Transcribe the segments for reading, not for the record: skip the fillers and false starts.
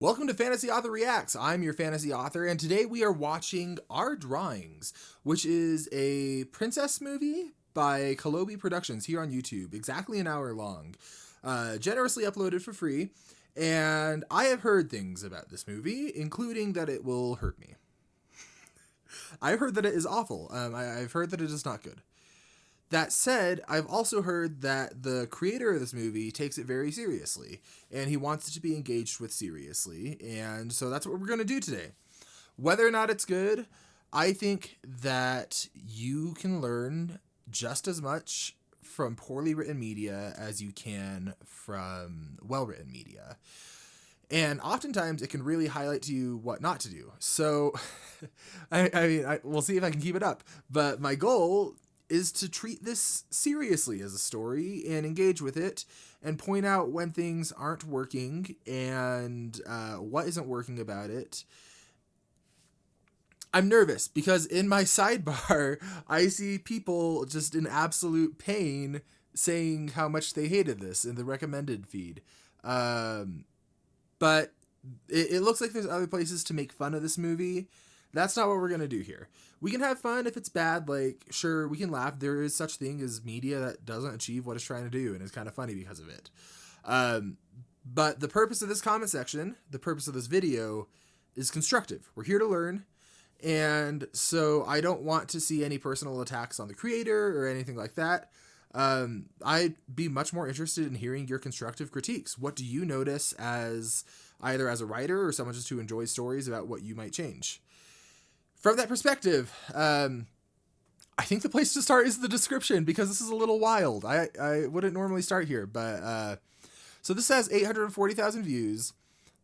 Welcome to Fantasy Author Reacts. I'm your fantasy author, and today we are watching Our Drawings, which is a princess movie by Kalobi Productions here on YouTube, exactly an hour long, generously uploaded for free. And I have heard things about this movie, including that it will hurt me. I've heard that it is awful. I've heard that it is not good. That said, I've also heard that the creator of this movie takes it very seriously, and he wants it to be engaged with seriously, and so that's what we're going to do today. Whether or not it's good, I think that you can learn just as much from poorly written media as you can from well-written media. And oftentimes it can really highlight to you what not to do. So, we'll see if I can keep it up. But my goal is to treat this seriously as a story and engage with it and point out when things aren't working and what isn't working about it. I'm nervous because in my sidebar, I see people just in absolute pain saying how much they hated this in the recommended feed. But it looks like there's other places to make fun of this movie. That's not what we're going to do here. We can have fun if it's bad, like, sure, we can laugh. There is such thing as media that doesn't achieve what it's trying to do, and it's kind of funny because of it. But the purpose of this comment section, the purpose of this video, is constructive. We're here to learn, and so I don't want to see any personal attacks on the creator or anything like that. I'd be much more interested in hearing your constructive critiques. What do you notice as either as a writer or someone just who enjoys stories about what you might change? From that perspective, I think the place to start is the description because this is a little wild. I wouldn't normally start here, but so this has 840,000 views.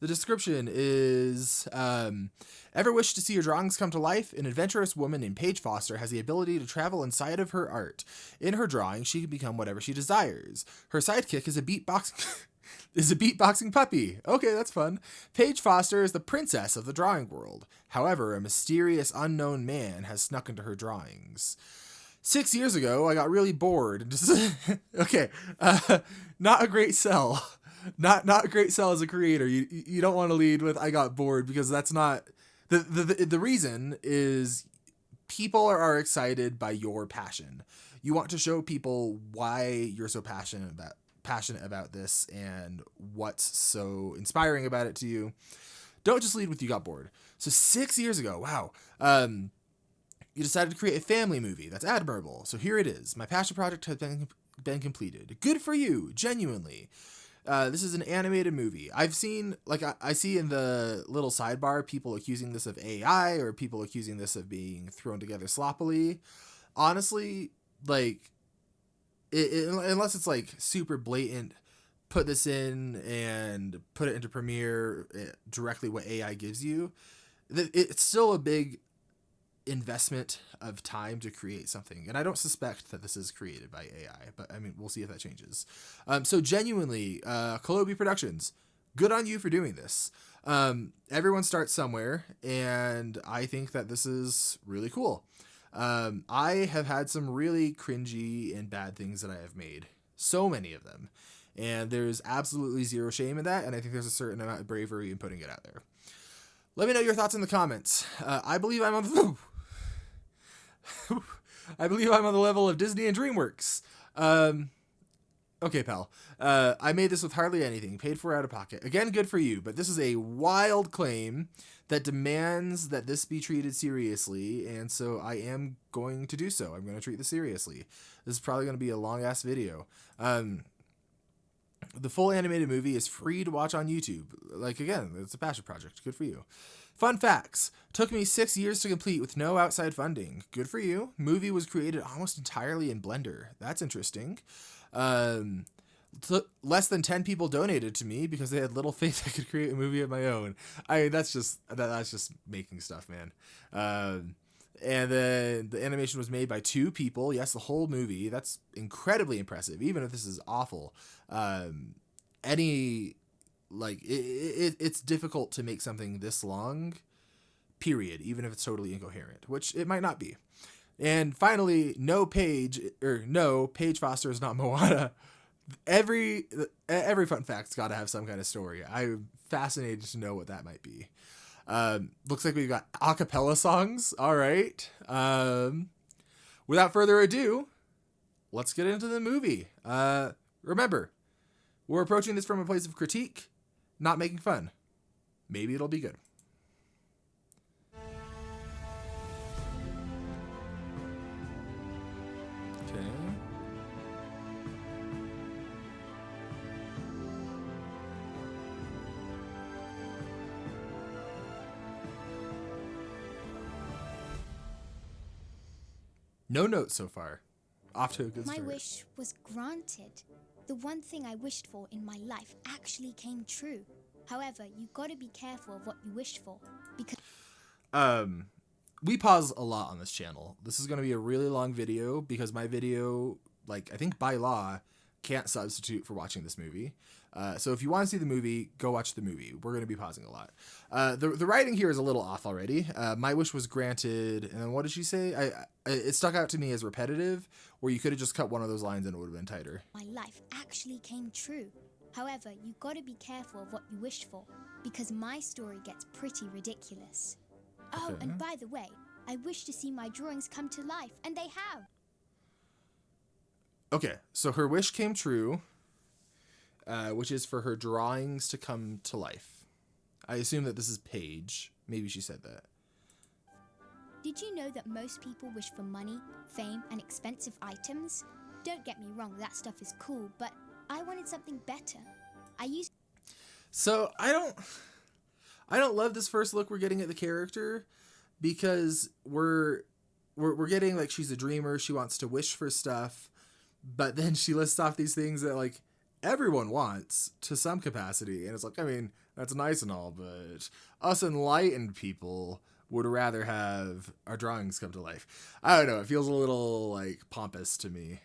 The description is, ever wish to see your drawings come to life? An adventurous woman named Paige Foster has the ability to travel inside of her art. In her drawing, she can become whatever she desires. Her sidekick is a beatboxing puppy. Okay, that's fun. Paige Foster is the princess of the drawing world. However, a mysterious unknown man has snuck into her drawings. 6 years ago, I got really bored. And just okay, not a great sell. Not a great sell as a creator. You don't want to lead with I got bored because that's not the reason is people are excited by your passion. You want to show people why you're so passionate about this and what's so inspiring about it to you. Don't just lead with you got bored. So 6 years ago, wow, you decided to create a family movie. That's admirable. So here it is. My passion project has been completed. Good for you, genuinely. This is an animated movie. I've seen, like, I see in the little sidebar people accusing this of AI or people accusing this of being thrown together sloppily. Honestly, like, unless it's like super blatant, put this in and put it into Premiere directly what AI gives you, it's still a big investment of time to create something. And I don't suspect that this is created by AI, but I mean, we'll see if that changes. So genuinely, Kalobi Productions, good on you for doing this. Everyone starts somewhere, and I think that this is really cool. I have had some really cringy and bad things that I have made. So many of them. And there's absolutely zero shame in that, and I think there's a certain amount of bravery in putting it out there. Let me know your thoughts in the comments. I believe I'm on the level of Disney and DreamWorks. Okay, pal. I made this with hardly anything, paid for out of pocket. Again, good for you, but this is a wild claim that demands that this be treated seriously, and so I am going to do so. I'm going to treat this seriously. This is probably going to be a long-ass video. The full animated movie is free to watch on YouTube. Like, again, it's a passion project. Good for you. Fun facts. Took me 6 years to complete with no outside funding. Good for you. Movie was created almost entirely in Blender. That's interesting. Less than 10 people donated to me because they had little faith I could create a movie of my own. That's just making stuff, man. And then the animation was made by 2 people. Yes, the whole movie. That's incredibly impressive, even if this is awful. It's difficult to make something this long, period, even if it's totally incoherent, which it might not be. And finally, Paige Foster is not Moana. every fun fact's got to have some kind of story. I'm fascinated to know what that might be. Looks like we've got a cappella songs. All right. Without further ado, let's get into the movie. Remember, we're approaching this from a place of critique, not making fun. Maybe it'll be good. Okay. No notes so far. Off to a good start. My wish was granted. The one thing I wished for in my life actually came true. However, you gotta be careful of what you wish for, because we pause a lot on this channel. This is going to be a really long video because my video, like, I think by law, can't substitute for watching this movie. So if you want to see the movie, go watch the movie. We're going to be pausing a lot. The writing here is a little off already. My wish was granted, and then what did she say? It stuck out to me as repetitive, where you could have just cut one of those lines and it would have been tighter. my life actually came true. However, you gotta be careful of what you wish for, because my story gets pretty ridiculous. Oh, Okay. and by the way, I wish to see my drawings come to life, and they have. Okay, so her wish came true, which is for her drawings to come to life. I assume that this is Paige. Maybe she said that. Did you know that most people wish for money, fame, and expensive items? Don't get me wrong, that stuff is cool, but I wanted something better. So I don't love this first look we're getting at the character, because we're getting like she's a dreamer, she wants to wish for stuff, but then she lists off these things that like everyone wants to some capacity, and it's like, I mean, that's nice and all, but us enlightened people would rather have our drawings come to life. I don't know, it feels a little like pompous to me.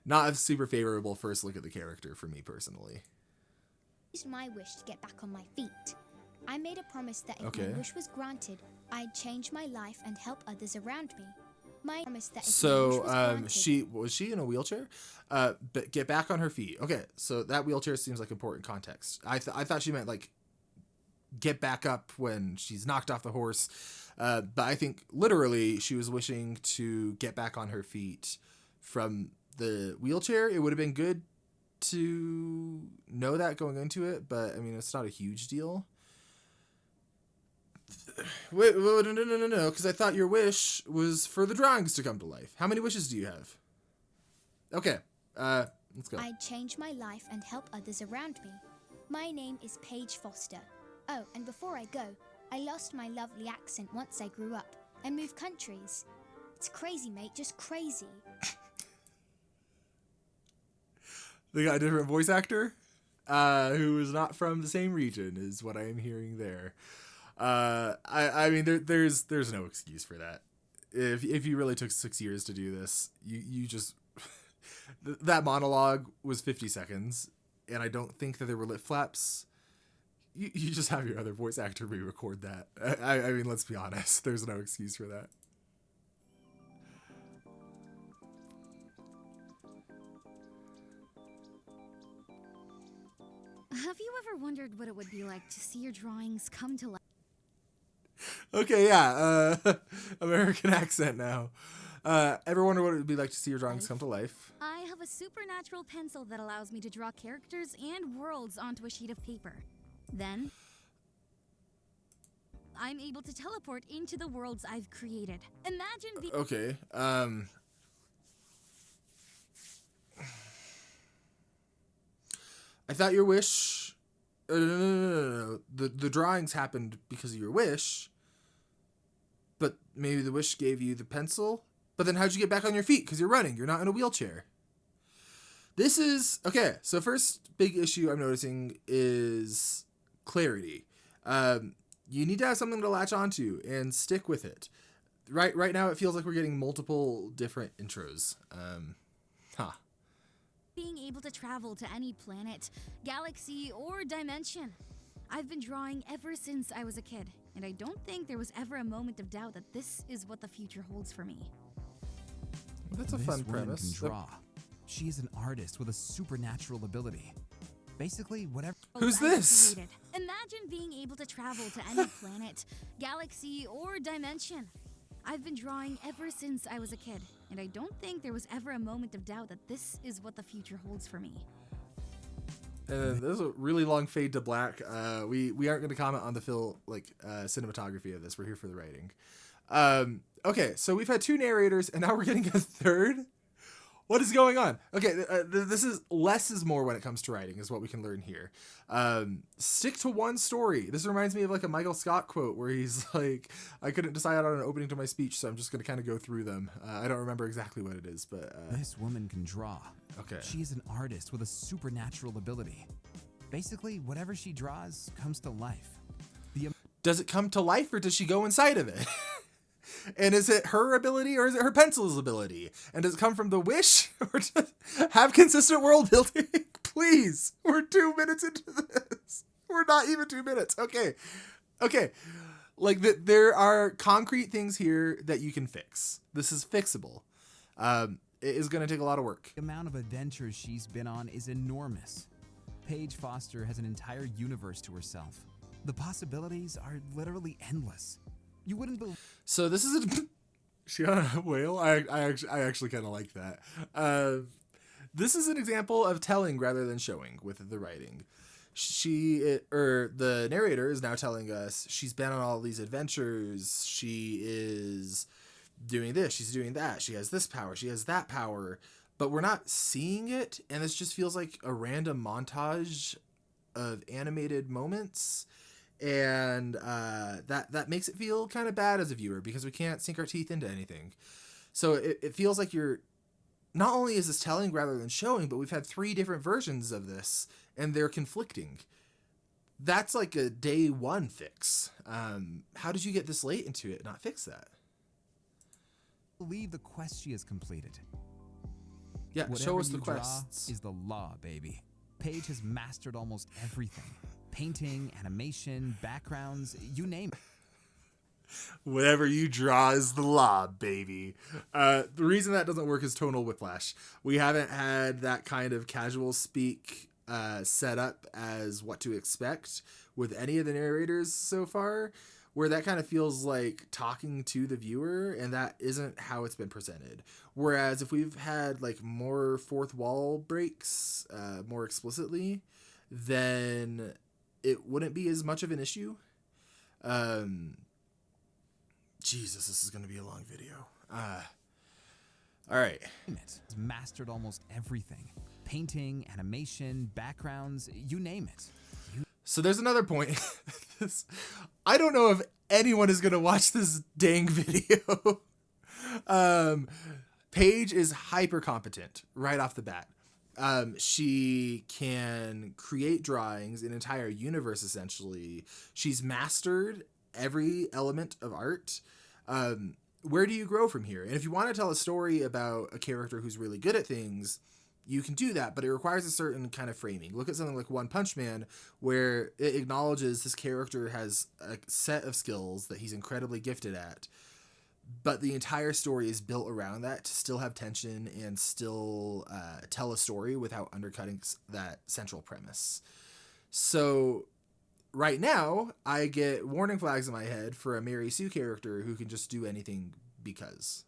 Not a super favorable first look at the character for me personally. Used my wish to get back on my feet. I made a promise that if Okay. my wish was granted, I'd change my life and help others around me. My promise that if my wish So, was granted, she in a wheelchair? But get back on her feet. Okay, so that wheelchair seems like important context. I thought she meant like get back up when she's knocked off the horse. But I think literally she was wishing to get back on her feet from the wheelchair. It would have been good to know that going into it, but I mean, it's not a huge deal. Wait, no, because I thought your wish was for the drawings to come to life. How many wishes do you have? Okay, let's go. I'd change my life and help others around me. My name is Paige Foster. Oh, and before I go, I lost my lovely accent once I grew up and moved countries. It's crazy, mate, just crazy. They got a different voice actor who is not from the same region, is what I am hearing there. I mean, there's no excuse for that. If you really took 6 years to do this, you just that monologue was 50 seconds, and I don't think that there were lip flaps. You just have your other voice actor re-record that. I mean, let's be honest. There's no excuse for that. Have you ever wondered what it would be like to see your drawings come to life? Okay, yeah. American accent now. Ever wonder what it would be like to see your drawings come to life? I have a supernatural pencil that allows me to draw characters and worlds onto a sheet of paper. Then, I'm able to teleport into the worlds I've created. Imagine Okay. I thought your wish. No. The drawings happened because of your wish. But maybe the wish gave you the pencil. But then how'd you get back on your feet? Because you're running. You're not in a wheelchair. This is okay. So first big issue I'm noticing is clarity. You need to have something to latch onto and stick with it. Right now, it feels like we're getting multiple different intros. being able to travel to any planet, galaxy, or dimension. I've been drawing ever since I was a kid, and I don't think there was ever a moment of doubt that this is what the future holds for me. That's a fun premise. Can draw. She is an artist with a supernatural ability. Basically, whatever. Who's I've this? created. Imagine being able to travel to any planet, galaxy, or dimension. I've been drawing ever since I was a kid, and I don't think there was ever a moment of doubt that this is what the future holds for me. And there's a really long fade to black. We aren't going to comment on the cinematography of this. We're here for the writing. Okay, so we've had two narrators, and now we're getting a third. What is going on? Okay, this is less is more when it comes to writing, is what we can learn here. Stick to one story. This reminds me of like a Michael Scott quote where he's like, I couldn't decide on an opening to my speech, so I'm just going to kind of go through them. I don't remember exactly what it is, but... This woman can draw. Okay. She is an artist with a supernatural ability. Basically, whatever she draws comes to life. Does it come to life, or does she go inside of it? And is it her ability, or is it her pencil's ability? And does it come from the wish, or does have consistent world building? Please, we're 2 minutes into this. We're not even 2 minutes. Okay. Like there are concrete things here that you can fix. This is fixable. It is going to take a lot of work. The amount of adventures she's been on is enormous. Paige Foster has an entire universe to herself. The possibilities are literally endless. You wouldn't believe. So this is she on a whale. I actually kind of like that. This is an example of telling rather than showing with the writing. The narrator is now telling us she's been on all these adventures. She is doing this. She's doing that. She has this power. She has that power. But we're not seeing it, and this just feels like a random montage of animated moments. And that makes it feel kind of bad as a viewer because we can't sink our teeth into anything. So it feels like you're not only is this telling rather than showing, but we've had 3 different versions of this and they're conflicting. That's like a day 1 fix. How did you get this late into it and not fix that? Believe the quest she has completed. Yeah, Whatever show us the you draw quests. is the law, baby. Paige has mastered almost everything. Painting, animation, backgrounds, you name it. Whatever you draw is the law, baby. The reason that doesn't work is tonal whiplash. We haven't had that kind of casual speak set up as what to expect with any of the narrators so far, where that kind of feels like talking to the viewer, and that isn't how it's been presented. Whereas if we've had like more fourth wall breaks more explicitly, then it wouldn't be as much of an issue. Jesus, this is going to be a long video. All right. Has mastered almost everything. Painting, animation, backgrounds, you name it. So there's another point. I don't know if anyone is going to watch this dang video. Paige is hyper competent right off the bat. She can create drawings, an entire universe, essentially. She's mastered every element of art. Where do you grow from here? And if you want to tell a story about a character who's really good at things, you can do that, but it requires a certain kind of framing. Look at something like One Punch Man, where it acknowledges this character has a set of skills that he's incredibly gifted at, but the entire story is built around that to still have tension and still tell a story without undercutting that central premise. So right now, I get warning flags in my head for a Mary Sue character who can just do anything because.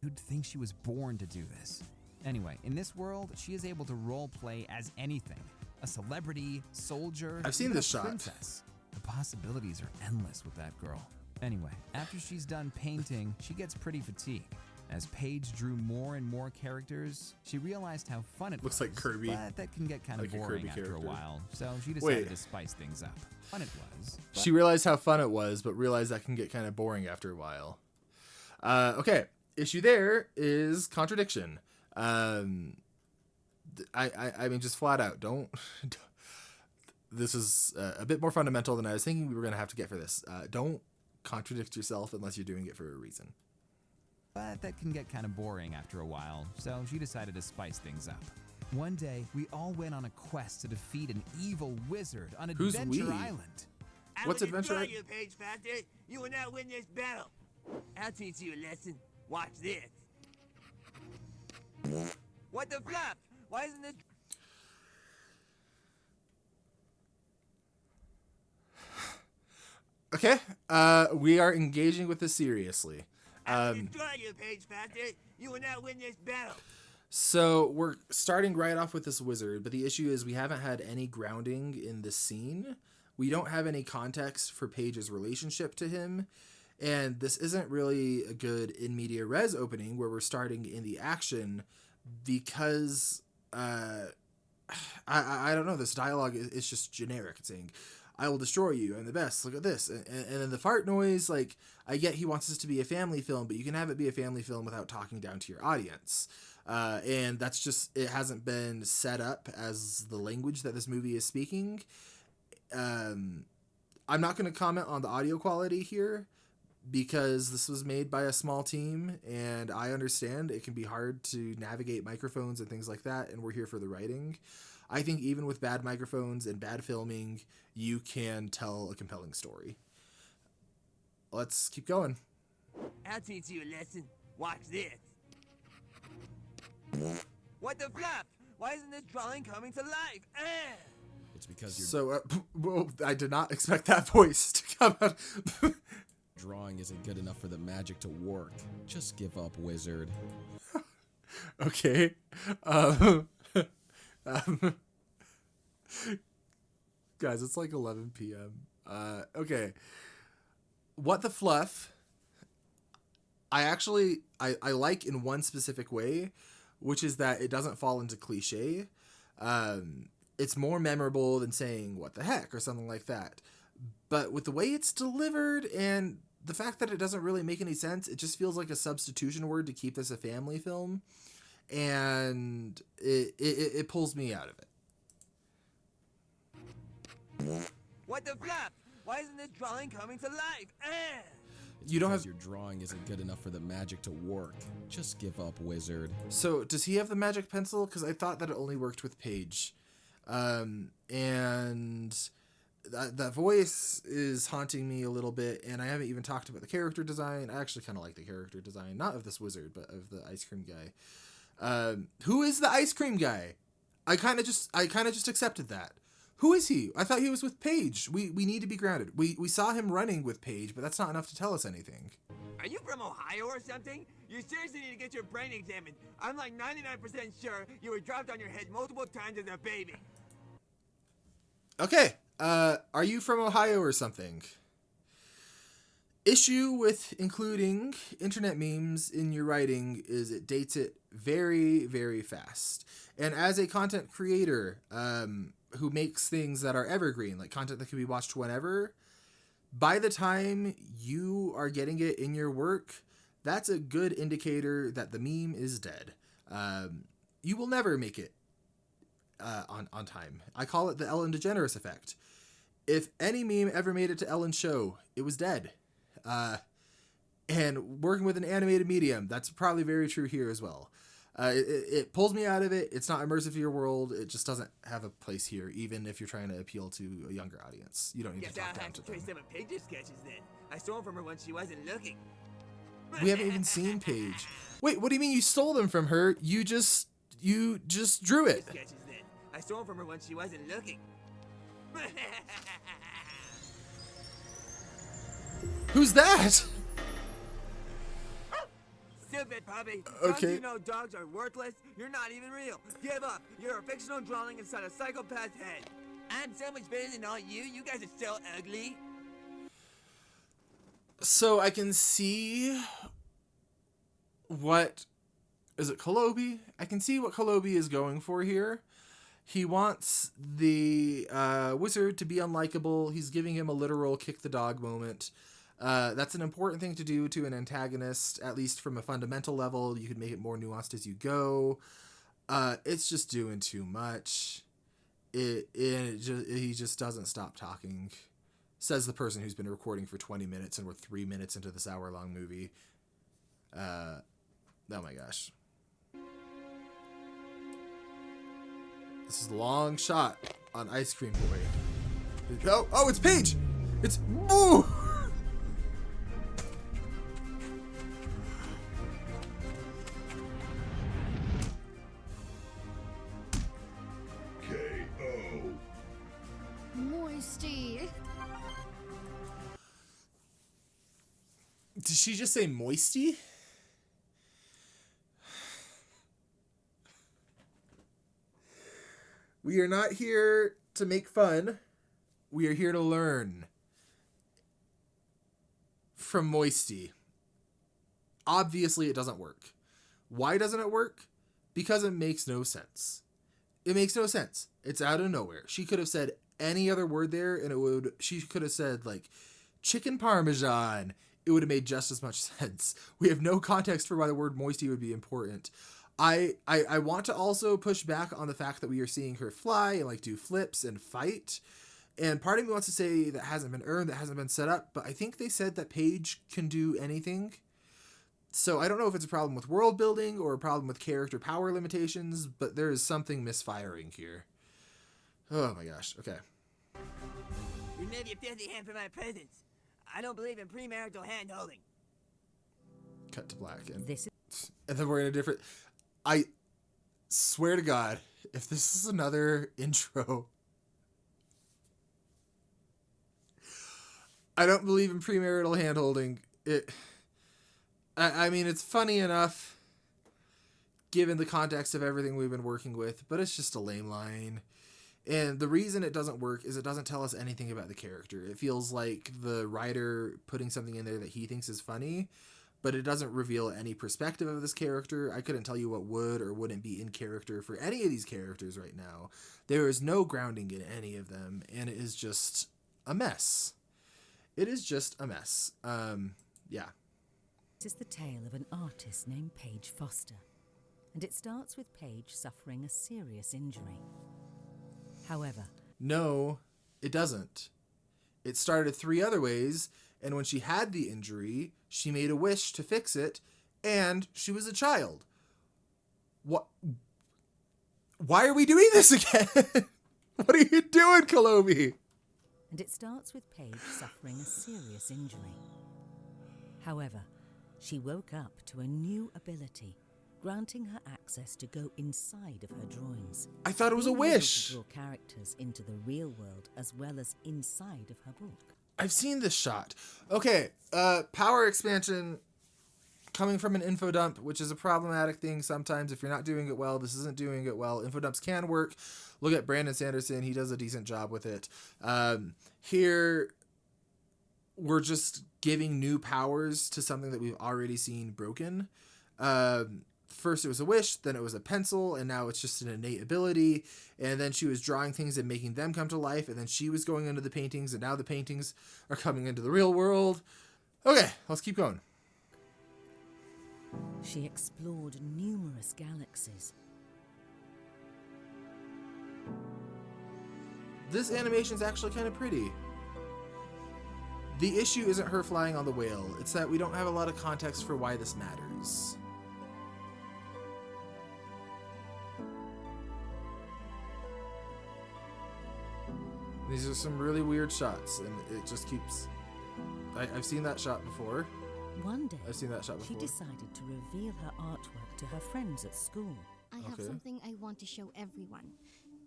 You'd think she was born to do this. Anyway, in this world, she is able to role play as anything. A celebrity, soldier, I've seen even this a shot. princess. The possibilities are endless with that girl. Anyway, after she's done painting, she gets pretty fatigued. As Paige drew more and more characters, she realized how fun it Looks was. like Kirby. But that can get kind of Like a boring Kirby after character. a while, so she decided Wait. to spice things up. Fun it was. But She realized how fun it was, but realized that can get kind of boring after a while. Okay, issue there is contradiction. I mean, just flat out, don't this is a bit more fundamental than I was thinking we were going to have to get for this. Don't contradict yourself unless you're doing it for a reason. But that can get kind of boring after a while, so she decided to spice things up. One day, we all went on a quest to defeat an evil wizard on Who's Adventure we? Island. What's Adventure I Island? will destroy you, Paige Foster. You will not win this battle. I'll teach you a lesson. Watch this. What the fluff? Why isn't this... Okay, we are engaging with this seriously. destroy you, Page Faster. You will not win this battle. So we're starting right off with this wizard, but the issue is we haven't had any grounding in this scene. We don't have any context for Paige's relationship to him, and this isn't really a good in media res opening where we're starting in the action because I don't know, this dialogue is just generic. It's saying, I will destroy you, I'm the best, look at this. And then the fart noise, like, I get he wants this to be a family film, but you can have it be a family film without talking down to your audience. And that's just, it hasn't been set up as the language that this movie is speaking. I'm not going to comment on the audio quality here because this was made by a small team, and I understand it can be hard to navigate microphones and things like that, and we're here for the writing. I think even with bad microphones and bad filming, you can tell a compelling story. Let's keep going. I'll teach you a lesson. Watch this. What the fluff? Why isn't this drawing coming to life? It's because your So, well, I did not expect that voice to come out. drawing isn't good enough for the magic to work. Just give up, wizard. Okay. Guys, it's like 11 p.m. Okay. What the fluff? I like in one specific way, which is that it doesn't fall into cliche. It's more memorable than saying what the heck or something like that. But with the way it's delivered and the fact that it doesn't really make any sense, it just feels like a substitution word to keep this a family film. And it pulls me out of it. What the fluff? Why isn't this drawing coming to life? It's You don't because have- your drawing isn't good enough for the magic to work. Just give up, wizard. So does he have the magic pencil? Because I thought that it only worked with Paige. And that voice is haunting me a little bit, and I haven't even talked about the character design. I actually kind of like the character design, not of this wizard, but of the ice cream guy. Who is the ice cream guy? I kind of just accepted that. Who is he? I thought he was with Paige. We need to be grounded. We saw him running with Paige, but that's not enough to tell us anything. Are you from Ohio or something? You seriously need to get your brain examined. I'm like 99% sure you were dropped on your head multiple times as a baby. Okay, are you from Ohio or something? Issue with including internet memes in your writing is it dates it very, very fast. And as a content creator who makes things that are evergreen, like content that can be watched whenever, by the time you are getting it in your work, that's a good indicator that the meme is dead. You will never make it on time. I call it the Ellen DeGeneres effect. If any meme ever made it to Ellen's show, it was dead. And working with an animated medium, that's probably very true here as well. It pulls me out of it. It's not immersive to your world. It just doesn't have a place here, even if you're trying to appeal to a younger audience. You don't need Guess to I'll talk down have to to trace them. some of Paige's sketches then. I stole them from her when she wasn't looking. We haven't even seen Paige. Wait, what do you mean you stole them from her? You just drew it. Sketches then. I stole them from her when she wasn't looking. Who's that? Stupid puppy. Okay. Don't you know dogs are worthless? You're not even real. Give up. You're a fictional drawing inside a psychopath's head. I'm so much better than all you. You guys are so ugly. So I can see what is it, Kolobi? I can see what Kolobi is going for here. He wants the wizard to be unlikable. He's giving him a literal kick the dog moment. That's an important thing to do to an antagonist, at least from a fundamental level. You can make it more nuanced as you go. It's just doing too much. He just doesn't stop talking. Says the person who's been recording for 20 minutes and we're 3 minutes into this hour-long movie. Oh my gosh. This is a long shot on Ice Cream Boy. Oh, it's Paige! It's... Ooh! Did she just say moisty? We are not here to make fun. We are here to learn from moisty. Obviously, it doesn't work. Why doesn't it work? Because it makes no sense. It makes no sense. It's out of nowhere. She could have said any other word there, and she could have said, like, chicken parmesan. It would have made just as much sense. We have no context for why the word moisty would be important. I want to also push back on the fact that we are seeing her fly and, like, do flips and fight. And part of me wants to say that hasn't been earned, that hasn't been set up, but I think they said that Paige can do anything. So I don't know if it's a problem with world building or a problem with character power limitations, but there is something misfiring here. Oh my gosh. Okay. Remove your filthy hand from my presence. I don't believe in premarital hand holding. Cut to black. And This and then we're in a different... I swear to God, if this is another intro... I don't believe in premarital hand holding. I mean, it's funny enough, given the context of everything we've been working with, but it's just a lame line. And the reason it doesn't work is it doesn't tell us anything about the character. It feels like the writer putting something in there that he thinks is funny, but it doesn't reveal any perspective of this character. I couldn't tell you what would or wouldn't be in character for any of these characters right now. There is no grounding in any of them, and it is just a mess. It is just a mess. Yeah. is the tale of an artist named Paige Foster, and it starts with Paige suffering a serious injury. However, No, it doesn't. It started 3 other ways, and when she had the injury, she made a wish to fix it, and she was a child. What? Why are we doing this again? What are you doing, Kalomi? and it starts with Paige suffering a serious injury. However, she woke up to a new ability, granting her access to go inside of her drawings. I thought it was a Being able to wish. draw characters into the real world as well as inside of her book. I've seen this shot. Okay, power expansion coming from an info dump, which is a problematic thing sometimes. If you're not doing it well, this isn't doing it well. Info dumps can work. Look at Brandon Sanderson. He does a decent job with it. Here, we're just giving new powers to something that we've already seen broken. First it was a wish, then it was a pencil, and now it's just an innate ability. And then she was drawing things and making them come to life, and then she was going into the paintings, and now the paintings are coming into the real world. Okay, let's keep going. She explored numerous galaxies. This animation's actually kind of pretty. The issue isn't her flying on the whale, it's that we don't have a lot of context for why this matters. These are some really weird shots, and it just keeps... I've seen that shot before. One day, I've seen that shot she before. decided to reveal her artwork to her friends at school. I have Okay. something I want to show everyone.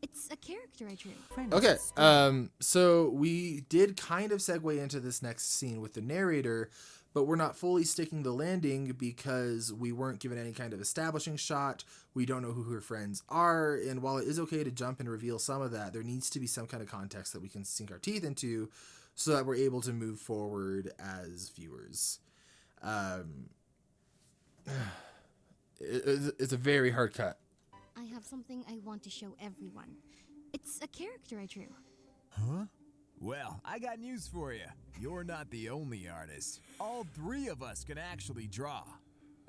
It's a character I drew. Friends Okay, at school. so we did kind of segue into this next scene with the narrator, but we're not fully sticking the landing because we weren't given any kind of establishing shot. We don't know who her friends are, and while it is okay to jump and reveal some of that, there needs to be some kind of context that we can sink our teeth into so that we're able to move forward as viewers. It's a very hard cut. I have something I want to show everyone. It's a character I drew. Huh? Well, I got news for you. You're not the only artist. All 3 of us can actually draw.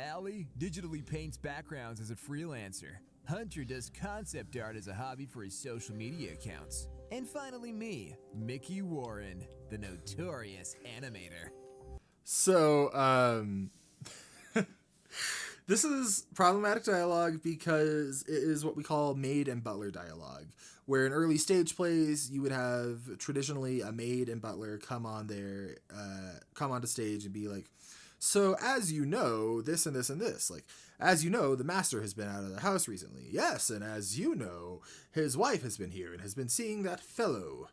Allie digitally paints backgrounds as a freelancer. Hunter does concept art as a hobby for his social media accounts. And finally me, Mickey Warren, the notorious animator. So, this is problematic dialogue because it is what we call maid and butler dialogue, where in early stage plays, you would have traditionally a maid and butler come onto stage and be like, So as you know, this and this and this, like, as you know, the master has been out of the house recently. Yes, and as you know, his wife has been here and has been seeing that fellow.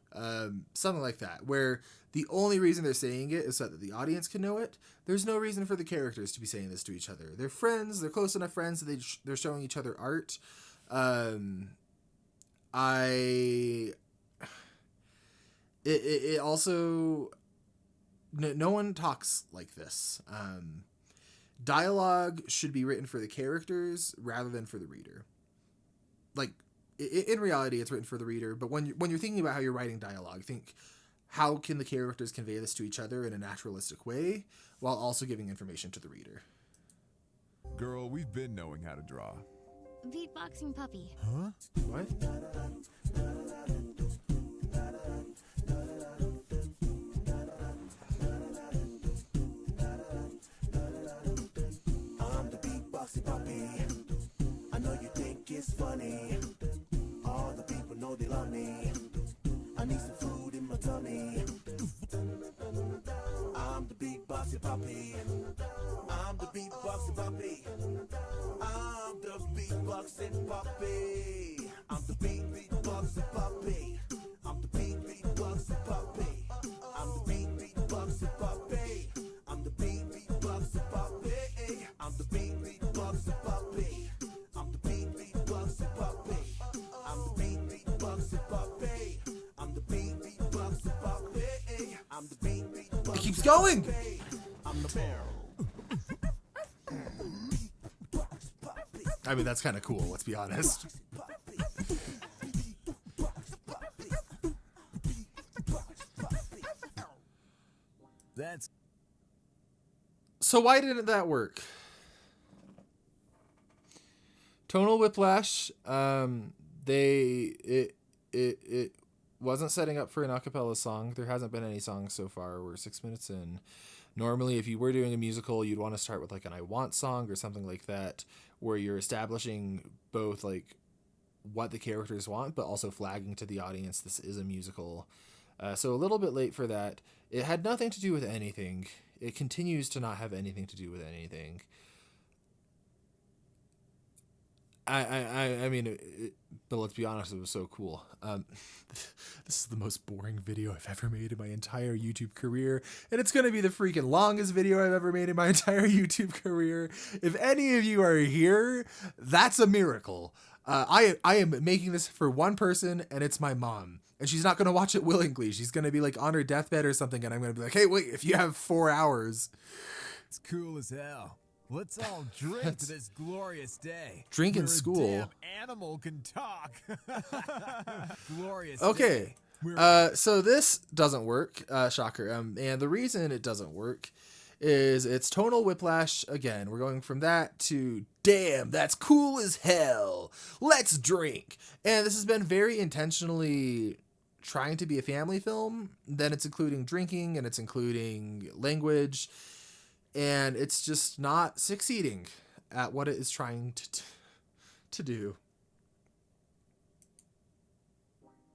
Something like that, where the only reason they're saying it is so that the audience can know it. There's no reason for the characters to be saying this to each other. They're friends. They're close enough friends that they're showing each other art. It also, no one talks like this. Dialogue should be written for the characters rather than for the reader. Like, in reality, it's written for the reader, but when you're thinking about how you're writing dialogue, think, how can the characters convey this to each other in a naturalistic way while also giving information to the reader? Girl, we've been knowing how to draw. Beatboxing puppy. Huh? What? I'm the beatboxing puppy. I know you think it's funny. All the people know they love me. I need some food in my tummy. I'm the beatboxing puppy. I'm the beatboxing puppy. I'm the beatboxing puppy. I'm the beatboxing puppy. I'm the beatboxing puppy. I'm the beatboxing puppy. I'm the beatboxing puppy. I'm the beatboxing puppy. I'm the beatboxing puppy. I'm the beatboxing puppy. I'm the beatboxing puppy. I'm the beatboxing. It keeps going. I'm the bear. I mean, that's kind of cool, let's be honest. That's So why didn't that work? Tonal Whiplash, it wasn't setting up for an a cappella song. There hasn't been any songs so far. We're 6 minutes in. Normally, if you were doing a musical, you'd want to start with like an I Want song or something like that, where you're establishing both like what the characters want, but also flagging to the audience this is a musical. So a little bit late for that. It had nothing to do with anything. It continues to not have anything to do with anything. I mean, but let's be honest, it was so cool. This is the most boring video I've ever made in my entire YouTube career, and it's going to be the freaking longest video I've ever made in my entire YouTube career. If any of you are here, that's a miracle. I am making this for one person, and it's my mom. And she's not going to watch it willingly. She's going to be like on her deathbed or something, and I'm going to be like, hey, wait, if you have 4 hours. It's cool as hell. Let's all drink to this glorious day. Drink in Where school. A damn animal can talk. Glorious. Okay. Day. So this doesn't work. Shocker. And the reason it doesn't work is it's tonal whiplash again. We're going from that to damn, that's cool as hell. Let's drink. And this has been very intentionally trying to be a family film. Then it's including drinking and it's including language. And it's just not succeeding at what it is trying to do.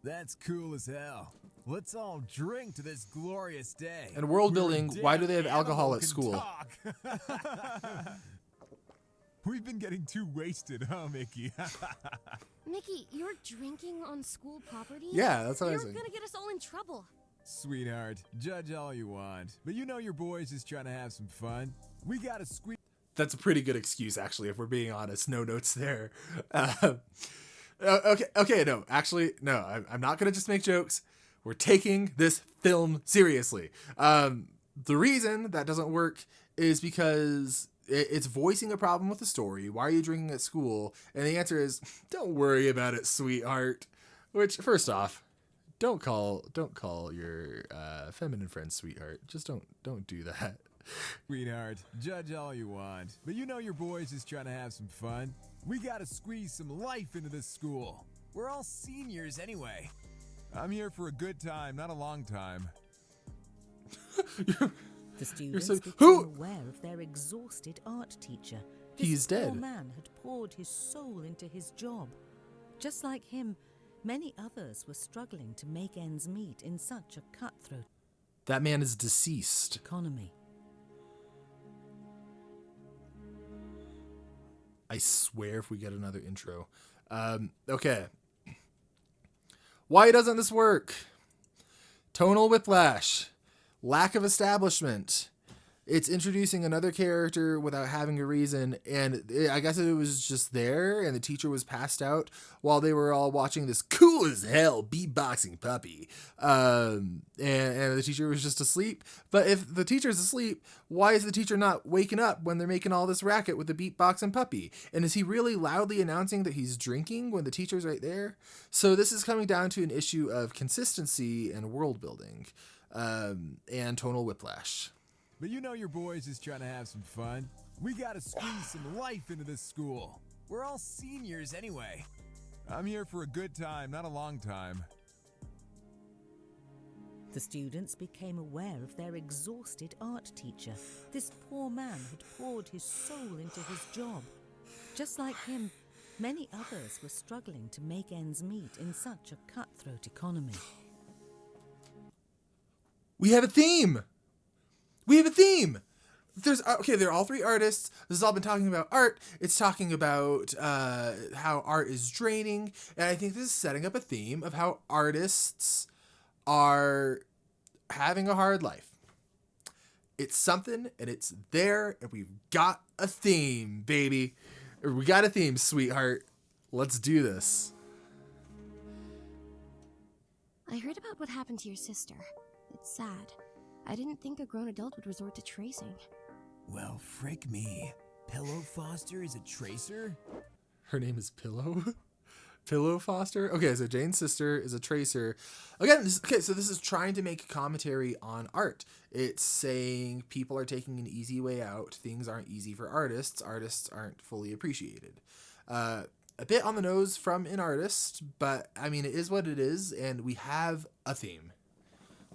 That's cool as hell. Let's all drink to this glorious day. And world Where a building, why do they have damn alcohol animal at can school? talk. We've been getting too wasted, huh, Mickey? Mickey, you're drinking on school property? Yeah, that's what I You're was saying. gonna get us all in trouble. Sweetheart, judge all you want, but you know your boy's just trying to have some fun. We gotta squeeze. That's a pretty good excuse, actually, if we're being honest. No notes there. Okay, no, actually, no, I'm not going to just make jokes. We're taking this film seriously. The reason that doesn't work is because it's voicing a problem with the story. Why are you drinking at school? And the answer is, don't worry about it, sweetheart. Which, first off, don't call your feminine friend sweetheart. Just don't do that. Sweetheart, judge all you want, but you know your boy's just trying to have some fun. We gotta squeeze some life into this school. We're all seniors anyway. I'm here for a good time, not a long time. The students so- became who- aware of their exhausted art teacher. He's This poor dead. man had poured his soul into his job. Just like him, many others were struggling to make ends meet in such a cutthroat That man is deceased. economy. I swear if we get another intro. Okay. Why doesn't this work? Tonal whiplash. Lack of establishment. It's introducing another character without having a reason, and I guess it was just there, and the teacher was passed out while they were all watching this cool as hell beatboxing puppy, and the teacher was just asleep. But if the teacher's asleep, why is the teacher not waking up when they're making all this racket with the beatboxing puppy? And is he really loudly announcing that he's drinking when the teacher's right there? So this is coming down to an issue of consistency and world building, and tonal whiplash. But you know your boys is trying to have some fun. We gotta squeeze some life into this school. We're all seniors anyway. I'm here for a good time, not a long time. The students became aware of their exhausted art teacher. This poor man had poured his soul into his job. Just like him, many others were struggling to make ends meet in such a cutthroat economy. We have a theme! We have a theme. They're all three artists. This has all been talking about art. It's talking about how art is draining, and I think this is setting up a theme of how artists are having a hard life. It's something, and it's there, and we've got a theme, baby. Or we got a theme, sweetheart. Let's do this. I heard about what happened to your sister. It's sad. I didn't think a grown adult would resort to tracing. Well, frick me. Pillow Foster is a tracer? Her name is Pillow? Pillow Foster? Okay, so Jane's sister is a tracer. Again, so this is trying to make a commentary on art. It's saying people are taking an easy way out. Things aren't easy for artists. Artists aren't fully appreciated. A bit on the nose from an artist, but I mean, it is what it is, and we have a theme.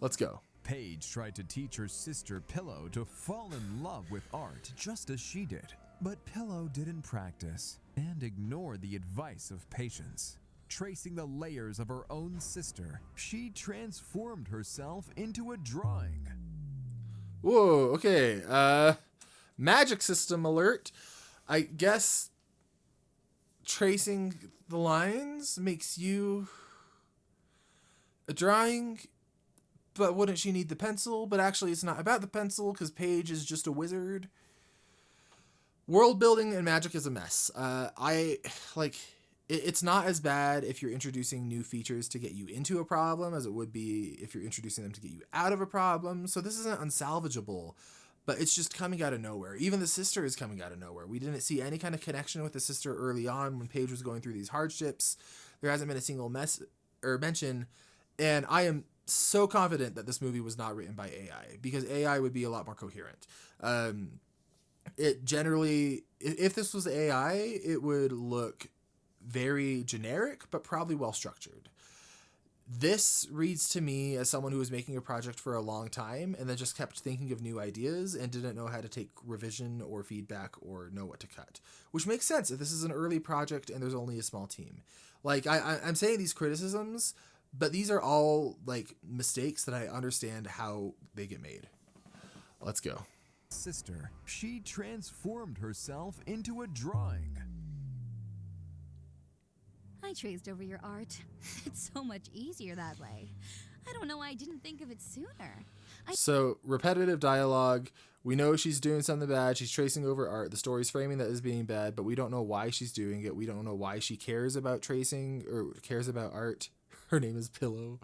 Let's go. Paige tried to teach her sister Pillow to fall in love with art just as she did. But Pillow didn't practice and ignored the advice of Patience. Tracing the layers of her own sister, she transformed herself into a drawing. Whoa, okay. Magic system alert. I guess tracing the lines makes you a drawing. But wouldn't she need the pencil? But actually, it's not about the pencil because Paige is just a wizard. World building and magic is a mess. It's not as bad if you're introducing new features to get you into a problem as it would be if you're introducing them to get you out of a problem. So this isn't unsalvageable, but it's just coming out of nowhere. Even the sister is coming out of nowhere. We didn't see any kind of connection with the sister early on when Paige was going through these hardships. There hasn't been a single mention, and I am so confident that this movie was not written by AI because AI would be a lot more coherent. It generally, if this was AI, it would look very generic, but probably well structured. This reads to me as someone who was making a project for a long time and then just kept thinking of new ideas and didn't know how to take revision or feedback or know what to cut, which makes sense if this is an early project and there's only a small team. Like I'm saying these criticisms, but these are all like mistakes that I understand how they get made. Let's go. Sister, she transformed herself into a drawing. I traced over your art. It's so much easier that way. I don't know why I didn't think of it sooner. So, repetitive dialogue. We know she's doing something bad. She's tracing over art. The story's framing that as being bad, but we don't know why she's doing it. We don't know why she cares about tracing or cares about art. Her name is Pillow.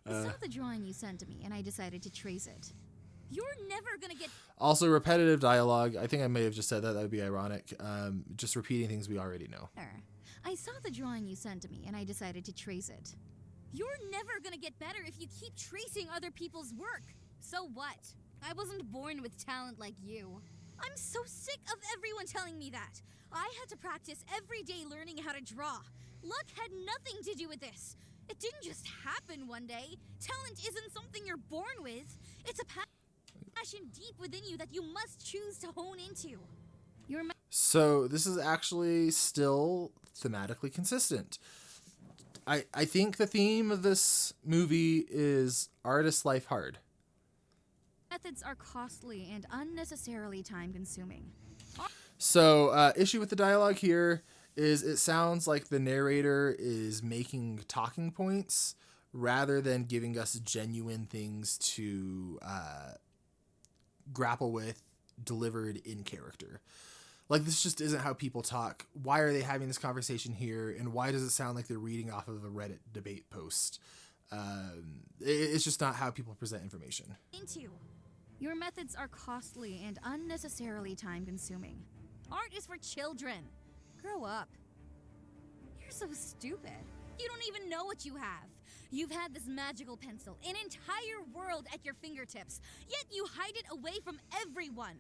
I saw the drawing you sent to me, and I decided to trace it. You're never gonna get... Also, repetitive dialogue. I think I may have just said that. That would be ironic. Just repeating things we already know. I saw the drawing you sent to me, and I decided to trace it. You're never gonna get better if you keep tracing other people's work. So what? I wasn't born with talent like you. I'm so sick of everyone telling me that. I had to practice every day learning how to draw. Luck had nothing to do with this. It didn't just happen one day. Talent isn't something you're born with. It's a passion deep within you that you must choose to hone into. So this is actually still thematically consistent. I think the theme of this movie is artist life hard. Methods are costly and unnecessarily time-consuming. So, issue with the dialogue here is it sounds like the narrator is making talking points rather than giving us genuine things to grapple with delivered in character. Like, this just isn't how people talk. Why are they having this conversation here? And why does it sound like they're reading off of a Reddit debate post? It's just not how people present information. Into. Your methods are costly and unnecessarily time-consuming. Art is for children. Grow up. You're so stupid. You don't even know what you have. You've had this magical pencil, an entire world at your fingertips, yet you hide it away from everyone.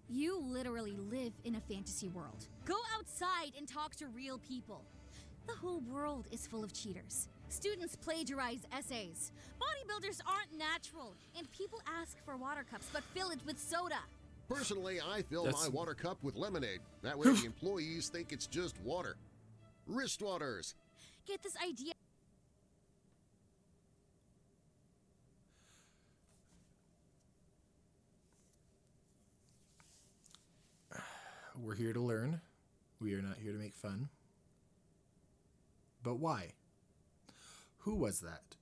You literally live in a fantasy world. Go outside and talk to real people. The whole world is full of cheaters. Students plagiarize essays. Bodybuilders aren't natural, and people ask for water cups but fill it with soda. Personally, I fill That's- my water cup with lemonade. That way the employees think it's just water. Wrist waters. Get this idea. We're here to learn. We are not here to make fun. But why? Who was that?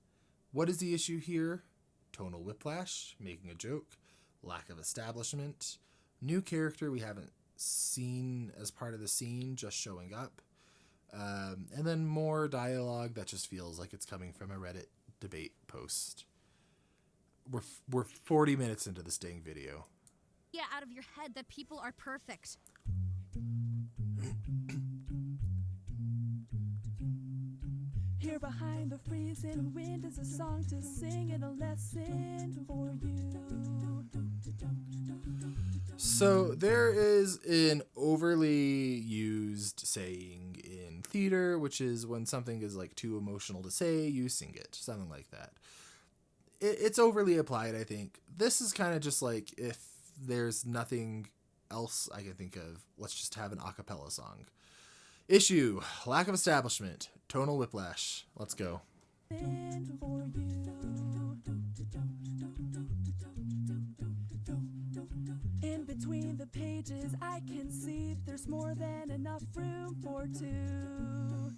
What is the issue here? Tonal whiplash, making a joke, lack of establishment, new character we haven't seen as part of the scene just showing up, and then more dialogue that just feels like it's coming from a Reddit debate post. We're 40 minutes into this dang video. Yeah, out of your head that people are perfect. Here behind the freezing wind is a song to sing and a lesson for you. So there is an overly used saying in theater, which is when something is like too emotional to say, you sing it, something like that. It's overly applied, I think. This is kind of just like, if there's nothing else I can think of, let's just have an a cappella song. Issue, lack of establishment, tonal whiplash. Let's go. For you. In between the pages, I can see there's more than enough room for two.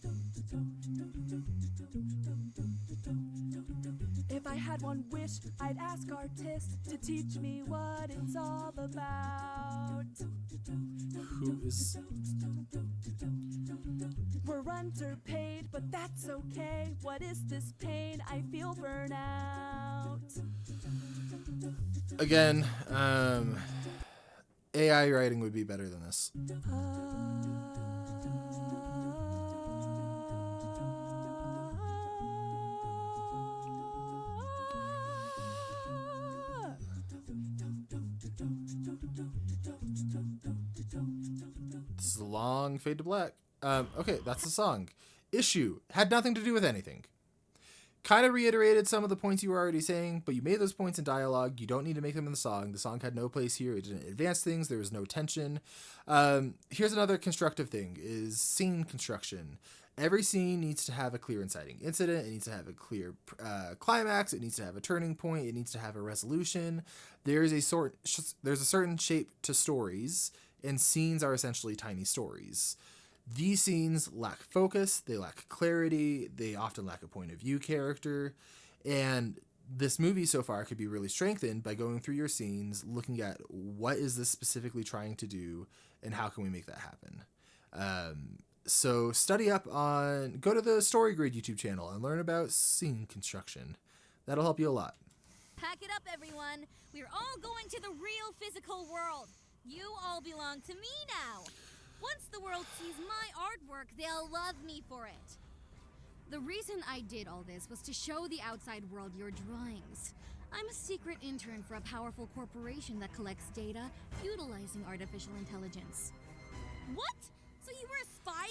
If I had one wish, I'd ask artists to teach me what it's all about. Who is... We're underpaid, but that's okay. What is this pain? I feel burnout. Again, AI writing would be better than this. This is a long fade to black. Okay, that's the song. Issue had nothing to do with anything. Kind of reiterated some of the points you were already saying, but you made those points in dialogue. You don't need to make them in the song. The song had no place here. It didn't advance things. There was no tension. Here's another constructive thing, is scene construction. Every scene needs to have a clear inciting incident. It needs to have a clear climax. It needs to have a turning point. It needs to have a resolution. There's a certain shape to stories, and scenes are essentially tiny stories. These scenes lack focus, they lack clarity, they often lack a point of view character, and this movie so far could be really strengthened by going through your scenes, looking at what is this specifically trying to do, and how can we make that happen. So study up on, go to the Story Grid YouTube channel and learn about scene construction. That'll help you a lot. Pack it up, everyone. We're all going to the real physical world. You all belong to me now. Once the world sees my artwork, they'll love me for it. The reason I did all this was to show the outside world your drawings. I'm a secret intern for a powerful corporation that collects data utilizing artificial intelligence. What? So you were a spy?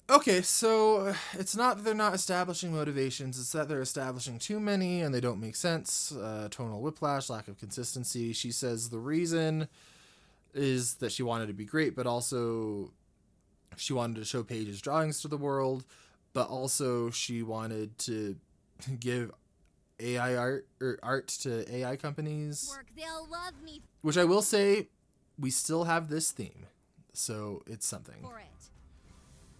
Okay, so it's not that they're not establishing motivations, it's that they're establishing too many and they don't make sense. Tonal whiplash, lack of consistency. She says the reason is that she wanted to be great, but also she wanted to show Paige's drawings to the world, but also she wanted to give AI art to AI companies. They'll love me. Which I will say, we still have this theme. so it's something. For it.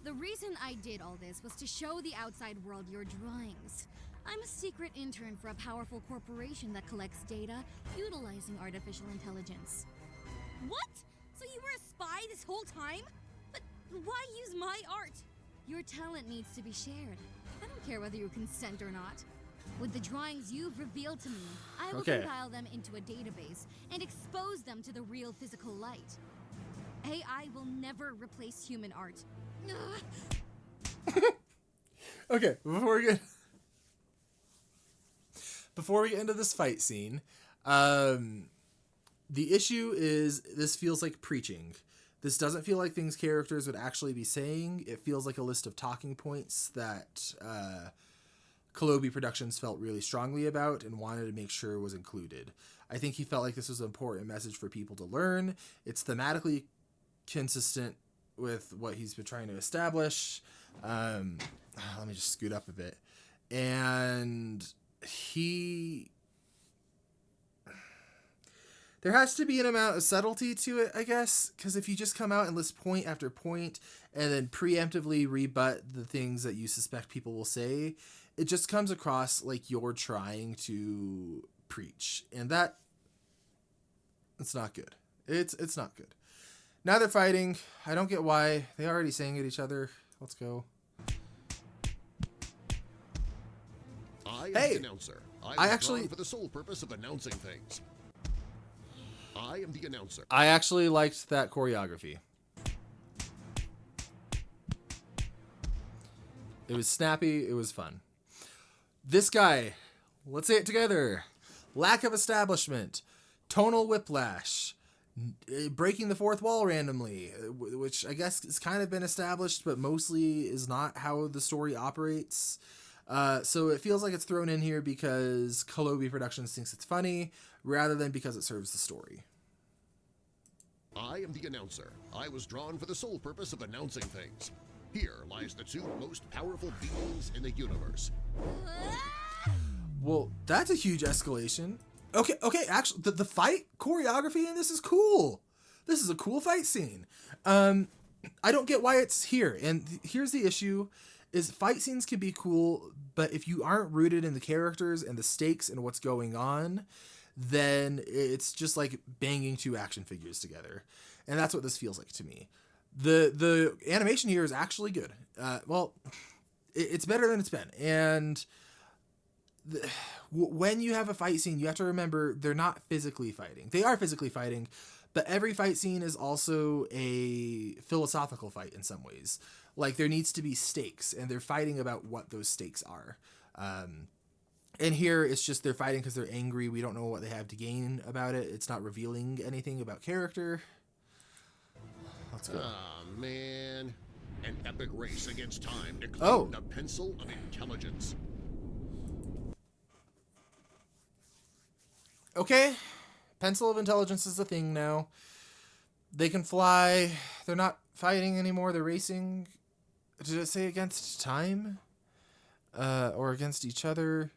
The reason I did all this was to show the outside world your drawings. I'm a secret intern for a powerful corporation that collects data utilizing artificial intelligence. What? So you were a spy this whole time? But why use my art? Your talent needs to be shared. I don't care whether you consent or not. With the drawings you've revealed to me, I will compile them into a database and expose them to the real physical light. AI will never replace human art. Okay, before we get into this fight scene, the issue is this feels like preaching. This doesn't feel like things characters would actually be saying. It feels like a list of talking points that Kolobi Productions felt really strongly about and wanted to make sure was included. I think he felt like this was an important message for people to learn. It's thematically consistent with what he's been trying to establish. Let me just scoot up a bit. And there has to be an amount of subtlety to it, I guess, because if you just come out and list point after point and then preemptively rebut the things that you suspect people will say, it just comes across like you're trying to preach. And it's not good. It's not good. Now they're fighting. I don't get why. They already sang at each other. Let's go. I am the announcer. I actually for the sole purpose of announcing things. I am the announcer. I actually liked that choreography. It was snappy. It was fun. This guy, let's say it together. Lack of establishment. Tonal whiplash. Breaking the fourth wall randomly, which I guess has kind of been established, but mostly is not how the story operates. So it feels like it's thrown in here because Kolobi Productions thinks it's funny, rather than because it serves the story. I am the announcer. I was drawn for the sole purpose of announcing things. Here lies the two most powerful beings in the universe. Well, that's a huge escalation. Okay, actually, the fight choreography in this is cool. This is a cool fight scene. I don't get why it's here. And here's the issue, is fight scenes can be cool, but if you aren't rooted in the characters and the stakes and what's going on, then it's just like banging two action figures together. And that's what this feels like to me. The animation here is actually good. It's better than it's been. And when you have a fight scene, you have to remember they're not physically fighting. They are physically fighting, but every fight scene is also a philosophical fight in some ways. Like there needs to be stakes, and they're fighting about what those stakes are. And here it's just they're fighting because they're angry. We don't know what they have to gain about it. It's not revealing anything about character. Let's go. Ah, man. An epic race against time to claim the pencil of intelligence. Okay, pencil of intelligence is a thing now. They can fly. They're not fighting anymore. They're racing. Did it say against time? Or against each other?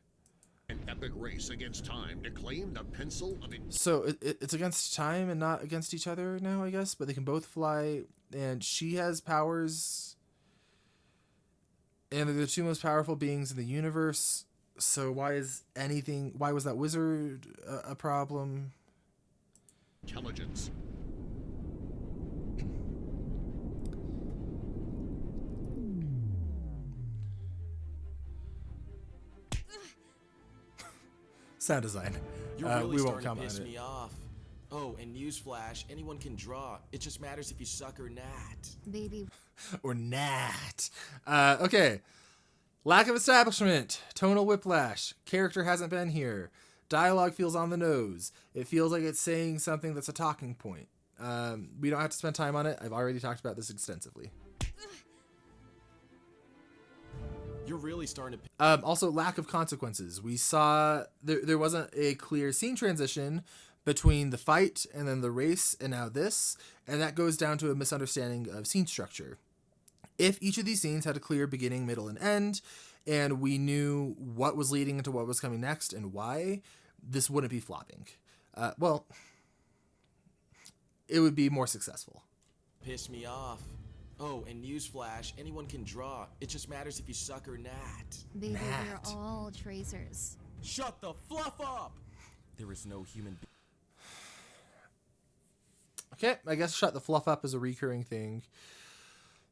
An epic race against time to claim the pencil of intelligence. So it's against time and not against each other now, I guess. But they can both fly, and she has powers. And they're the two most powerful beings in the universe. So why was that wizard a problem? Intelligence. Sound design. You're really we won't starting to comment piss on it. me off. Oh, and newsflash, anyone can draw. It just matters if you suck or not. Baby. Or not. Okay. Lack of establishment. Tonal whiplash. Character hasn't been here. Dialogue feels on the nose. It feels like it's saying something that's a talking point. We don't have to spend time on it. I've already talked about this extensively. You're really starting to... Also, lack of consequences. We saw there wasn't a clear scene transition between the fight and then the race and now this, and that goes down to a misunderstanding of scene structure. If each of these scenes had a clear beginning, middle, and end, and we knew what was leading into what was coming next and why, this wouldn't be flopping. It would be more successful. piss me off. Oh, and newsflash, anyone can draw. It just matters if you suck or not. Baby, Matt. we're all tracers. Shut the fluff up! There is no human Okay, I guess shut the fluff up is a recurring thing.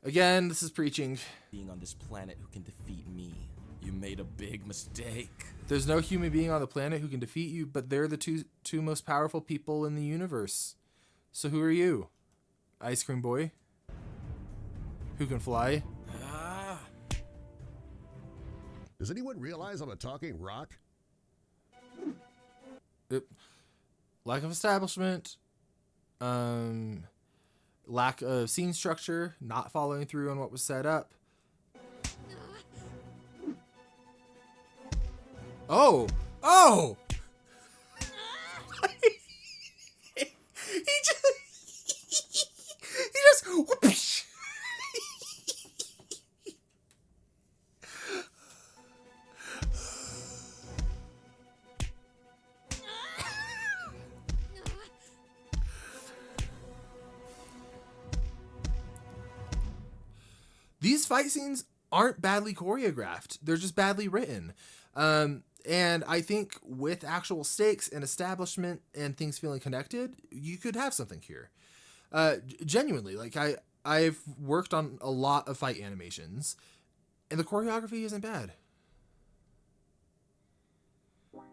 Again, this is preaching. being on this planet who can defeat me. You made a big mistake. There's no human being on the planet who can defeat you, but they're the two most powerful people in the universe. So who are you? Ice cream boy? Who can fly? Ah! Does anyone realize I'm a talking rock? Lack of establishment. Lack of scene structure. Not following through on what was set up. Oh! Oh! he just whoopsh. These fight scenes aren't badly choreographed. They're just badly written. And I think with actual stakes and establishment and things feeling connected, you could have something here. Genuinely, like I've worked on a lot of fight animations, and the choreography isn't bad.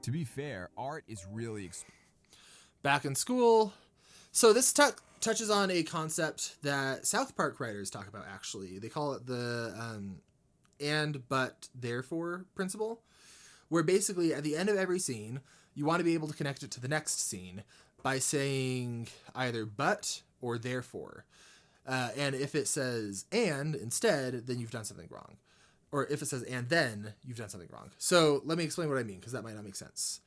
To be fair, art is really Back in school. So this touches on a concept that South Park writers talk about, actually. They call it the and, but, therefore principle, where basically at the end of every scene, you want to be able to connect it to the next scene by saying either but or therefore. And if it says and instead, then you've done something wrong. Or if it says and then, you've done something wrong. So let me explain what I mean, because that might not make sense.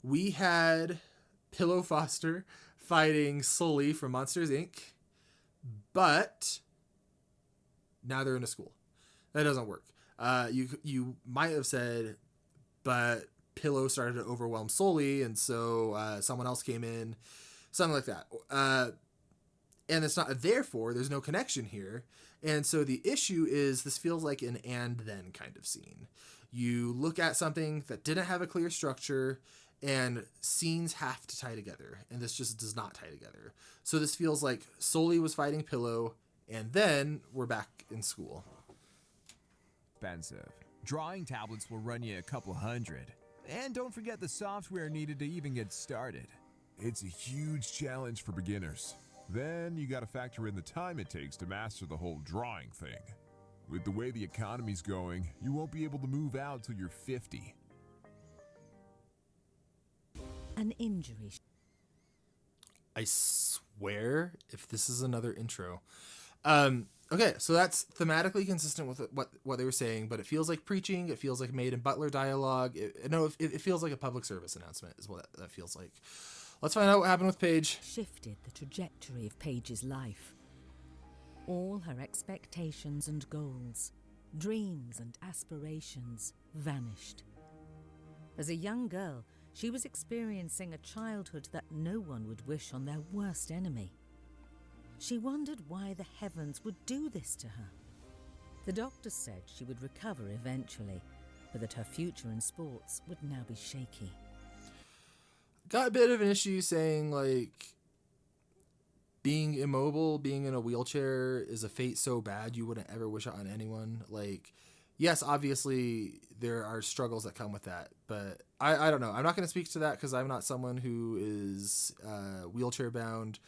We had Pillow Foster fighting Sully from Monsters, Inc., but now they're in a school. That doesn't work. You might have said, but Pillow started to overwhelm Sully, and so someone else came in, something like that. And it's not a therefore, there's no connection here. And so the issue is this feels like an and then kind of scene. You look at something that didn't have a clear structure, and scenes have to tie together, and this just does not tie together. So this feels like Sully was fighting Pillow, and then we're back in school. expensive. Drawing tablets will run you a couple hundred. And don't forget the software needed to even get started. It's a huge challenge for beginners. Then you gotta factor in the time it takes to master the whole drawing thing. With the way the economy's going, you won't be able to move out till you're 50. An injury. I swear if this is another intro. Okay, so that's thematically consistent with what they were saying, but it feels like preaching. It feels like Maid and Butler dialogue. It feels like a public service announcement is what that feels like. Let's find out what happened with Paige. Shifted the trajectory of Paige's life. All her expectations and goals, dreams and aspirations vanished. As a young girl, she was experiencing a childhood that no one would wish on their worst enemy. She wondered why the heavens would do this to her. The doctors said she would recover eventually, but that her future in sports would now be shaky. Got a bit of an issue saying, like, being immobile, being in a wheelchair is a fate so bad you wouldn't ever wish it on anyone. Like, yes, obviously there are struggles that come with that, but I don't know. I'm not going to speak to that because I'm not someone who is wheelchair bound.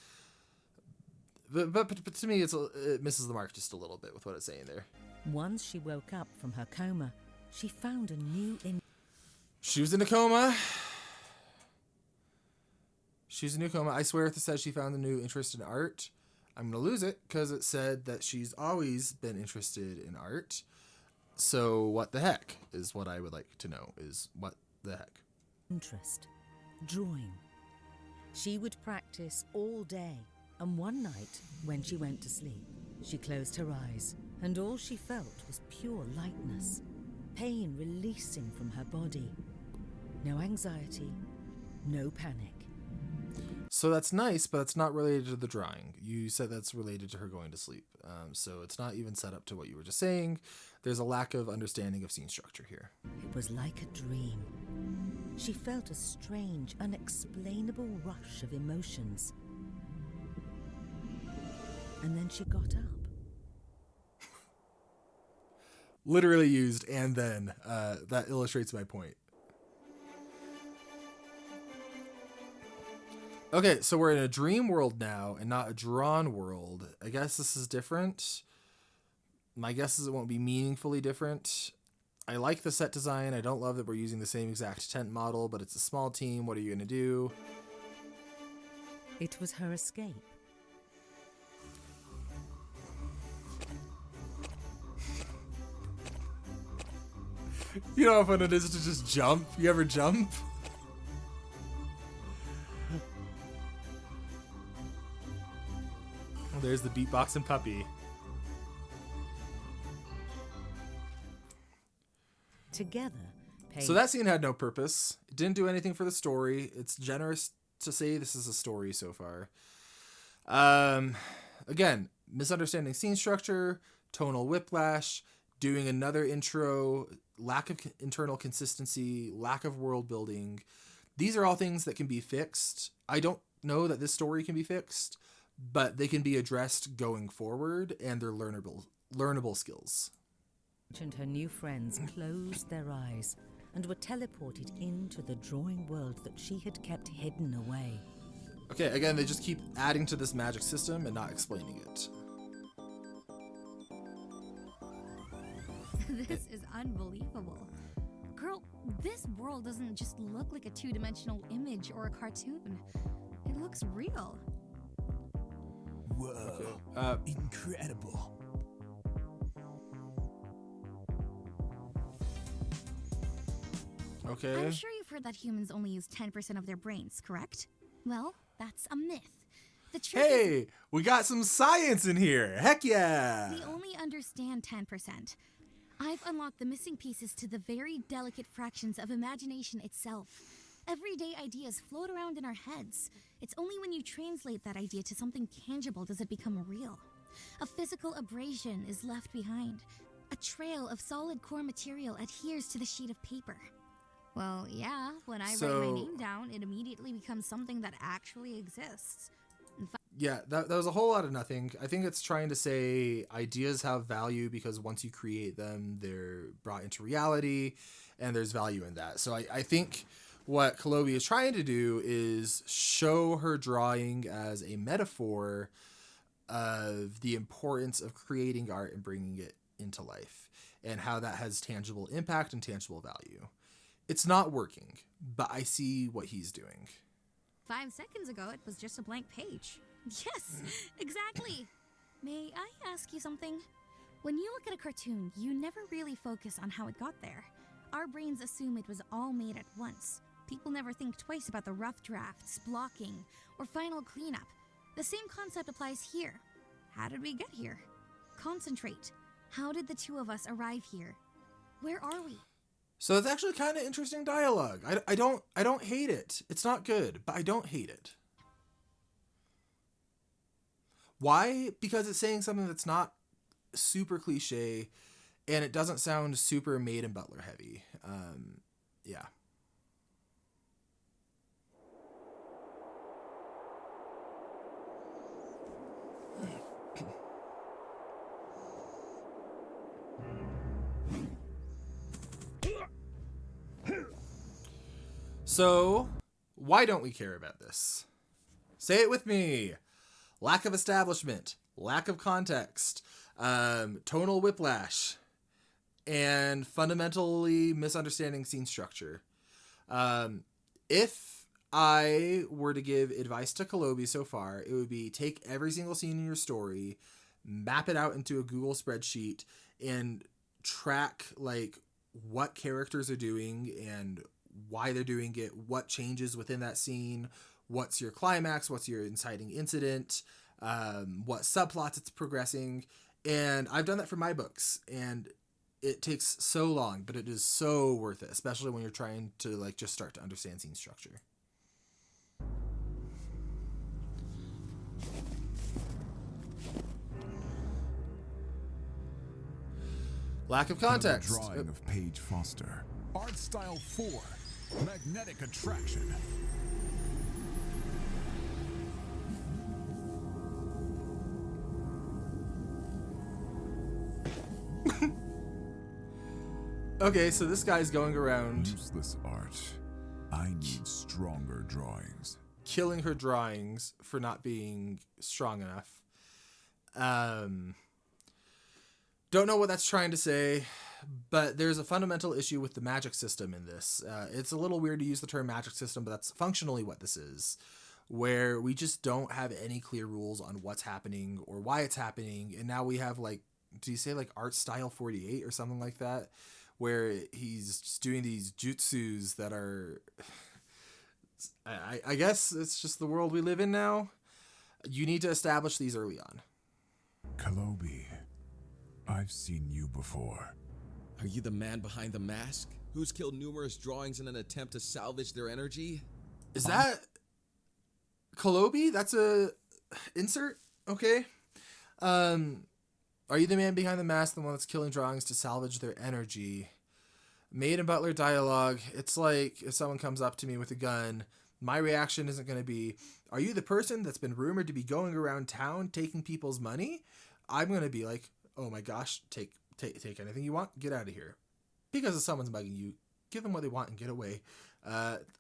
But to me, it misses the mark just a little bit with what it's saying there. Once she woke up from her coma, she found a new She was in a coma. She's in a new coma. I swear if it says she found a new interest in art, I'm going to lose it because it said that she's always been interested in art. So what the heck is what I would like to know is what the heck. interest, drawing. She would practice all day, and one night, when she went to sleep, she closed her eyes, and all she felt was pure lightness, pain releasing from her body. No anxiety, no panic. So that's nice, but it's not related to the drawing. You said that's related to her going to sleep. So it's not even set up to what you were just saying. There's a lack of understanding of scene structure here. It was like a dream. She felt a strange, unexplainable rush of emotions. And then she got up. Literally used "and then." That illustrates my point. Okay, so we're in a dream world now and not a drawn world. I guess this is different. My guess is it won't be meaningfully different. I like the set design. I don't love that we're using the same exact tent model, but it's a small team. What are you going to do? It was her escape. You know how fun it is to just jump? You ever jump? Oh, there's the beatboxing puppy. Together, Paige... So that scene had no purpose. It didn't do anything for the story. It's generous to say this is a story so far. Again, misunderstanding scene structure, tonal whiplash, doing another intro, lack of internal consistency, lack of world building. These are all things that can be fixed. I don't know that this story can be fixed, but they can be addressed going forward, and they're learnable skills. And her new friends closed their eyes and were teleported into the drawing world that she had kept hidden away. Okay, again, they just keep adding to this magic system and not explaining it. This is unbelievable. Girl, this world doesn't just look like a two-dimensional image or a cartoon. It looks real. Whoa, incredible. Okay. I'm sure you've heard that humans only use 10% of their brains, correct? Well, that's a myth. The truth is Hey, we got some science in here. Heck yeah. we only understand 10%. I've unlocked the missing pieces to the very delicate fractions of imagination itself. Everyday ideas float around in our heads. It's only when you translate that idea to something tangible does it become real. A physical abrasion is left behind. A trail of solid core material adheres to the sheet of paper. Well, yeah, when I write my name down, it immediately becomes something that actually exists. Yeah, that was a whole lot of nothing. I think it's trying to say ideas have value because once you create them, they're brought into reality, and there's value in that. So I think what Kolobi is trying to do is show her drawing as a metaphor of the importance of creating art and bringing it into life, and how that has tangible impact and tangible value. It's not working, but I see what he's doing. 5 seconds ago, it was just a blank page. Yes, exactly. May I ask you something? When you look at a cartoon, you never really focus on how it got there. Our brains assume it was all made at once. People never think twice about the rough drafts, blocking, or final cleanup. The same concept applies here. How did we get here? Concentrate. How did the two of us arrive here? Where are we? So it's actually kind of interesting dialogue. I don't hate it. It's not good, but I don't hate it. Why? Because it's saying something that's not super cliche, and it doesn't sound super Maid and Butler heavy. Yeah. So, why don't we care about this? Say it with me. Lack of establishment, lack of context, tonal whiplash, and fundamentally misunderstanding scene structure. If I were to give advice to Kolobi so far, it would be take every single scene in your story, map it out into a Google spreadsheet, and track like what characters are doing and why they're doing it, what changes within that scene, what's your climax, what's your inciting incident, what subplots it's progressing. And I've done that for my books, and it takes so long, but it is so worth it, especially when you're trying to like just start to understand scene structure. Lack of context. Drawing of Paige Foster. Art style 4. Magnetic attraction. Okay, so this guy's going around Useless art. I need stronger drawings. killing her drawings for not being strong enough. Don't know what that's trying to say, but there's a fundamental issue with the magic system in this. It's a little weird to use the term magic system, but that's functionally what this is, where we just don't have any clear rules on what's happening or why it's happening. And now we have, like, do you say like art style 48 or something like that, where he's just doing these jutsus that are, I guess it's just the world we live in now. You need to establish these early on. Kalobi, I've seen you before. Are you the man behind the mask? Who's killed numerous drawings in an attempt to salvage their energy? Is that Kalobi? That's a insert? Okay. Are you the man behind the mask, the one that's killing drawings to salvage their energy? Maid and butler dialogue. It's like if someone comes up to me with a gun, my reaction isn't going to be, are you the person that's been rumored to be going around town taking people's money? I'm going to be like, oh my gosh, take anything you want, get out of here. Because if someone's bugging you, give them what they want and get away.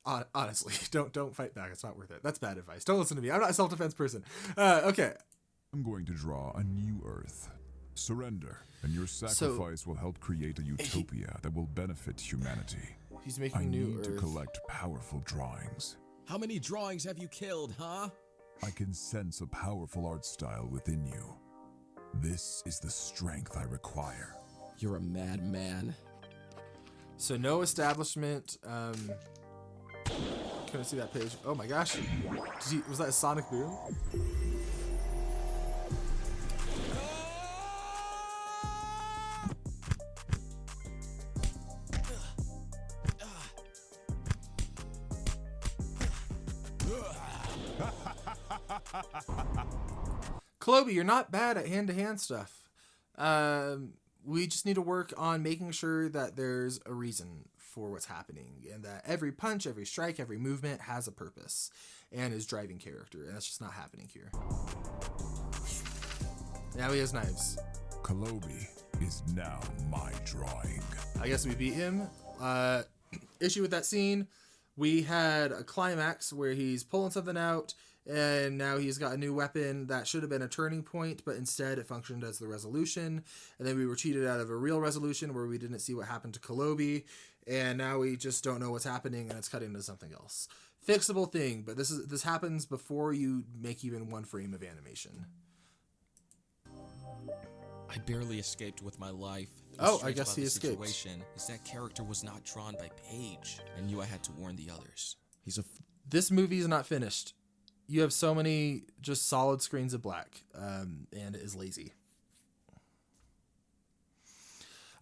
Honestly, don't fight back. It's not worth it. That's bad advice. Don't listen to me. I'm not a self-defense person. Okay. I'm going to draw a new Earth. Surrender, and your sacrifice will help create a utopia that will benefit humanity. He's making I new need Earth. to collect powerful drawings. How many drawings have you killed, huh? I can sense a powerful art style within you. This is the strength I require. You're a madman. So no establishment. Can I see that page? Oh my gosh. Was that a sonic boom? Kalobi, you're not bad at hand-to-hand stuff. We just need to work on making sure that there's a reason for what's happening and that every punch, every strike, every movement has a purpose and is driving character, and that's just not happening here. Now he has knives. Kalobi is now my drawing. I guess we beat him. Issue with that scene, we had a climax where he's pulling something out, and now he's got a new weapon that should have been a turning point, but instead it functioned as the resolution. And then we were cheated out of a real resolution where we didn't see what happened to Kalobi, and now we just don't know what's happening, and it's cutting into something else. Fixable thing, but this happens before you make even one frame of animation. I barely escaped with my life. Oh, I guess he escaped. Situation is that character was not drawn by Paige. I knew I had to warn the others. This movie is not finished. You have so many just solid screens of black, and it is lazy.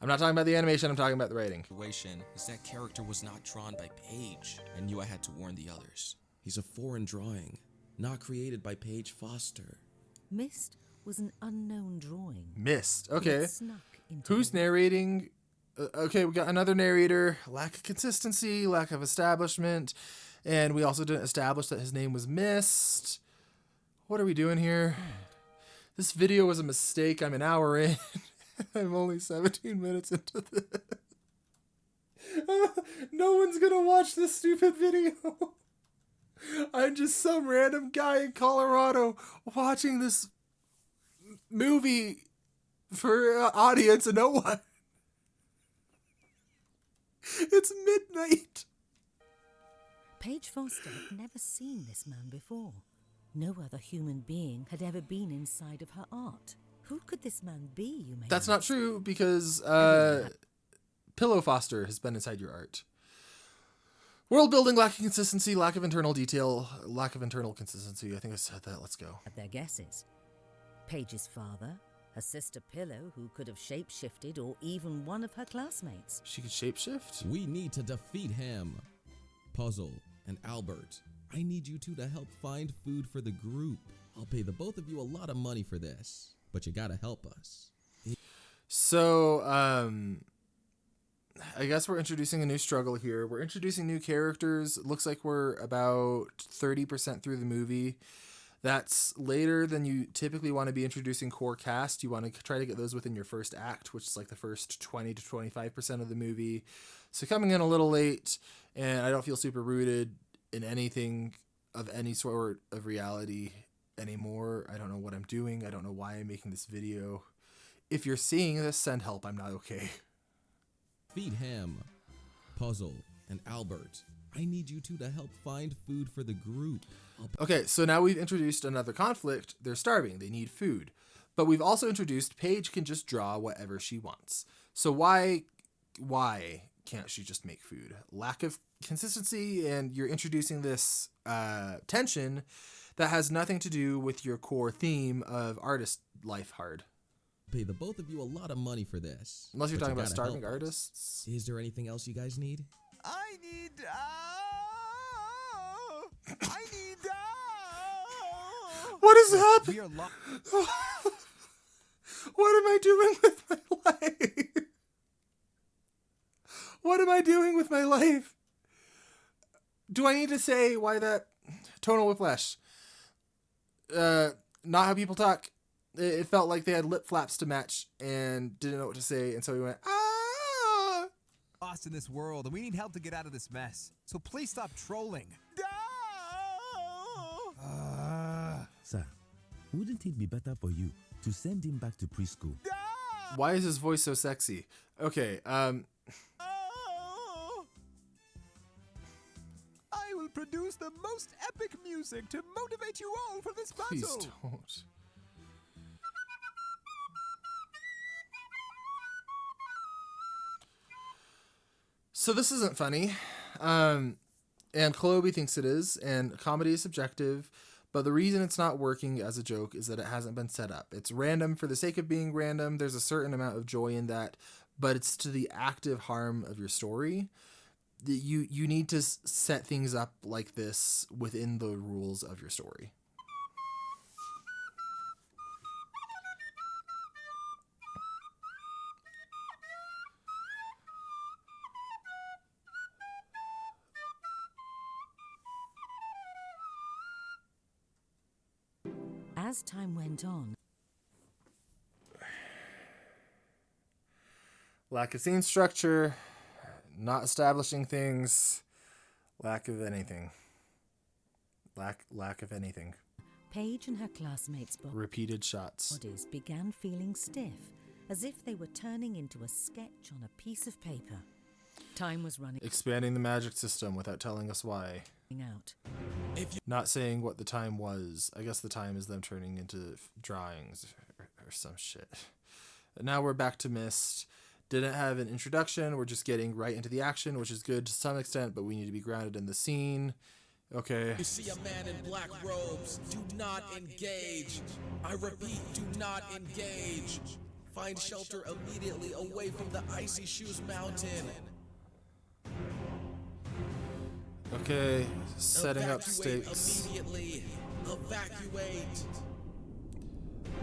I'm not talking about the animation, I'm talking about the writing. Situation is that character was not drawn by Paige. I knew I had to warn the others. He's a foreign drawing, not created by Paige Foster. Mist was an unknown drawing. Mist. Okay. It snuck into Who's the- narrating? Okay, we got another narrator. Lack of consistency, lack of establishment. And we also didn't establish that his name was Mist. What are we doing here? This video was a mistake. I'm an hour in. I'm only 17 minutes into this. No one's gonna watch this stupid video. I'm just some random guy in Colorado watching this movie for an audience and no one. It's midnight. Paige Foster had never seen this man before. No other human being had ever been inside of her art. Who could this man be, you may That's ask? not true because Pillow Foster has been inside your art. World building, lack of consistency, lack of internal detail, lack of internal consistency. I think I said that. Let's go. At their guesses. Paige's father, her sister Pillow, who could have shapeshifted, or even one of her classmates. She could shapeshift? We need to defeat him. Puzzle and Albert, I need you two to help find food for the group. I'll pay the both of you a lot of money for this, but you gotta help us. So, I guess we're introducing a new struggle here. We're introducing new characters. It looks like we're about 30% through the movie. That's later than you typically want to be introducing core cast. You want to try to get those within your first act, which is like the first 20 to 25% of the movie. So coming in a little late, and I don't feel super rooted in anything of any sort of reality anymore. I don't know what I'm doing. I don't know why I'm making this video. If you're seeing this, send help. I'm not okay. Feed Ham, Puzzle, and Albert. I need you two to help find food for the group. Okay, so now we've introduced another conflict. They're starving. They need food. But we've also introduced Paige can just draw whatever she wants. So why can't she just make food? Lack of consistency, and you're introducing this tension that has nothing to do with your core theme of artist life hard. Pay the both of you a lot of money for this. Unless you're but talking you about gotta starving help us. artists. Is there anything else you guys need? I need. What is happening? We are locked. What am I doing with my life? What am I doing with my life? Do I need to say why that tonal whiplash? Not how people talk. It felt like they had lip flaps to match and didn't know what to say, and so we went, ah! Lost in this world, and we need help to get out of this mess. So please stop trolling. Sir, wouldn't it be better for you to send him back to preschool? Why is his voice so sexy? Okay, I will produce the most epic music to motivate you all for this battle. please don't. So this isn't funny, and Chloe thinks it is, and comedy is subjective, but the reason it's not working as a joke is that it hasn't been set up. It's random for the sake of being random. There's a certain amount of joy in that, but it's to the active harm of your story. You need to set things up like this within the rules of your story. As time went on, Lack of scene structure, not establishing things, lack of anything. Lack of anything. Paige and her classmates' Repeated shots. bodies began feeling stiff, as if they were turning into a sketch on a piece of paper. Time was running Expanding the magic system without telling us why. out. Not saying what the time was. I guess the time is them turning into drawings or some shit. Now we're back to Mist. Didn't have an introduction. We're just getting right into the action, which is good to some extent, but we need to be grounded in the scene. Okay. You see a man in black robes. Do not engage. I repeat, do not engage. Find shelter immediately away from the Icy Shoes Mountain. Okay, setting up Evacuate stakes. immediately. Evacuate.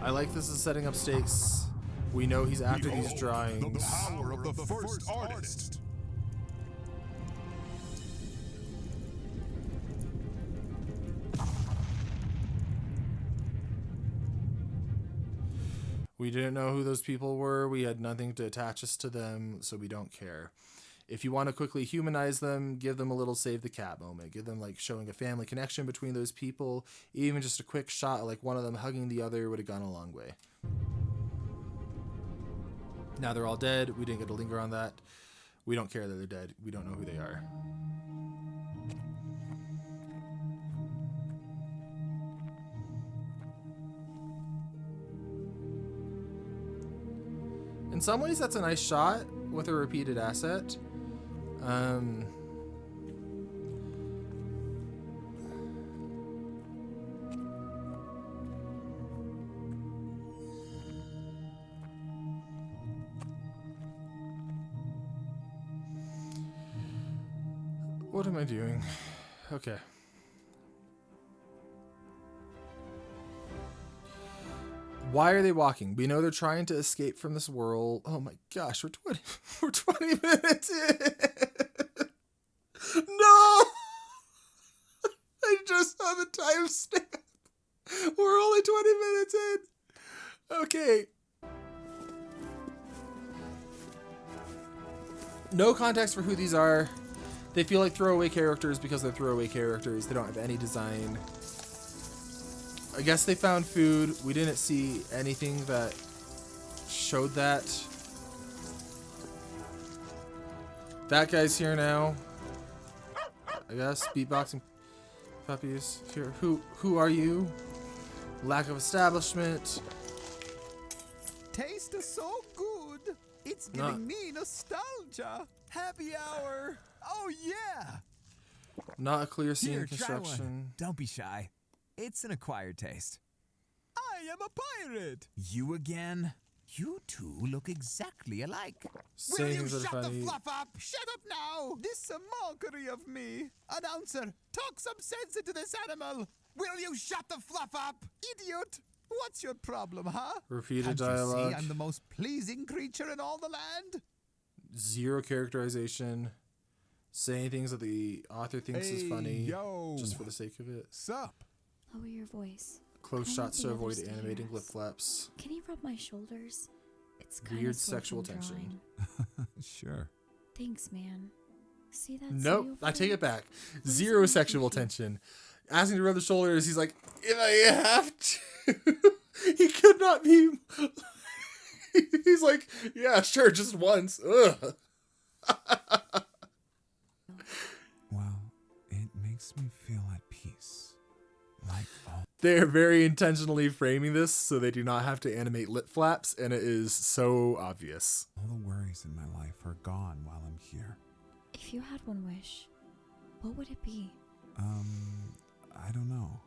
I like this as setting up stakes. We know he's after these The drawings. power of the first artist. We didn't know who those people were. We had nothing to attach us to them, so we don't care. If you want to quickly humanize them, give them a little save the cat moment. Give them like showing a family connection between those people. Even just a quick shot, like one of them hugging the other, would have gone a long way. Now they're all dead. We didn't get to linger on that. We don't care that they're dead. We don't know who they are. In some ways, that's a nice shot with a repeated asset. What am I doing? Okay. Why are they walking? We know they're trying to escape from this world. Oh my gosh, we're 20 minutes in. No! I just saw the timestamp. We're only 20 minutes in. Okay. No context for who these are. They feel like throwaway characters because they're throwaway characters. They don't have any design. I guess they found food. We didn't see anything that showed that. That guy's here now. I guess beatboxing puppies here. Who are you? Lack of establishment. Taste is so good. It's giving me nostalgia. Happy hour. Oh yeah. Not a clear scene Here, construction. try one. Don't be shy. It's an acquired taste. I am a pirate. You again? You two look exactly alike. Will you shut the fluff up? Shut up now! This is a mockery of me. Announcer, talk some sense into this animal. Will you shut the fluff up? Idiot! What's your problem, huh? Repeated Can't dialogue. you see I'm the most pleasing creature in all the land? Zero characterization. Saying things that the author thinks is funny. Yo. Just for the sake of it. Sup? Lower your voice. Close I shots want to the avoid others to animating hear lip us. flaps. Can you rub my shoulders? It's kind Weird of sexual tension. Sure. Thanks, man. See that? Nope, I take it back. Zero sexual tension. Asking to rub the shoulders, he's like, if I have to. He could not be. He's like, yeah, sure, just once. Ugh. Well, it makes me feel at peace. Like all. They're very intentionally framing this so they do not have to animate lip flaps, and it is so obvious. All the worries in my life are gone while I'm here. If you had one wish, what would it be? I don't know.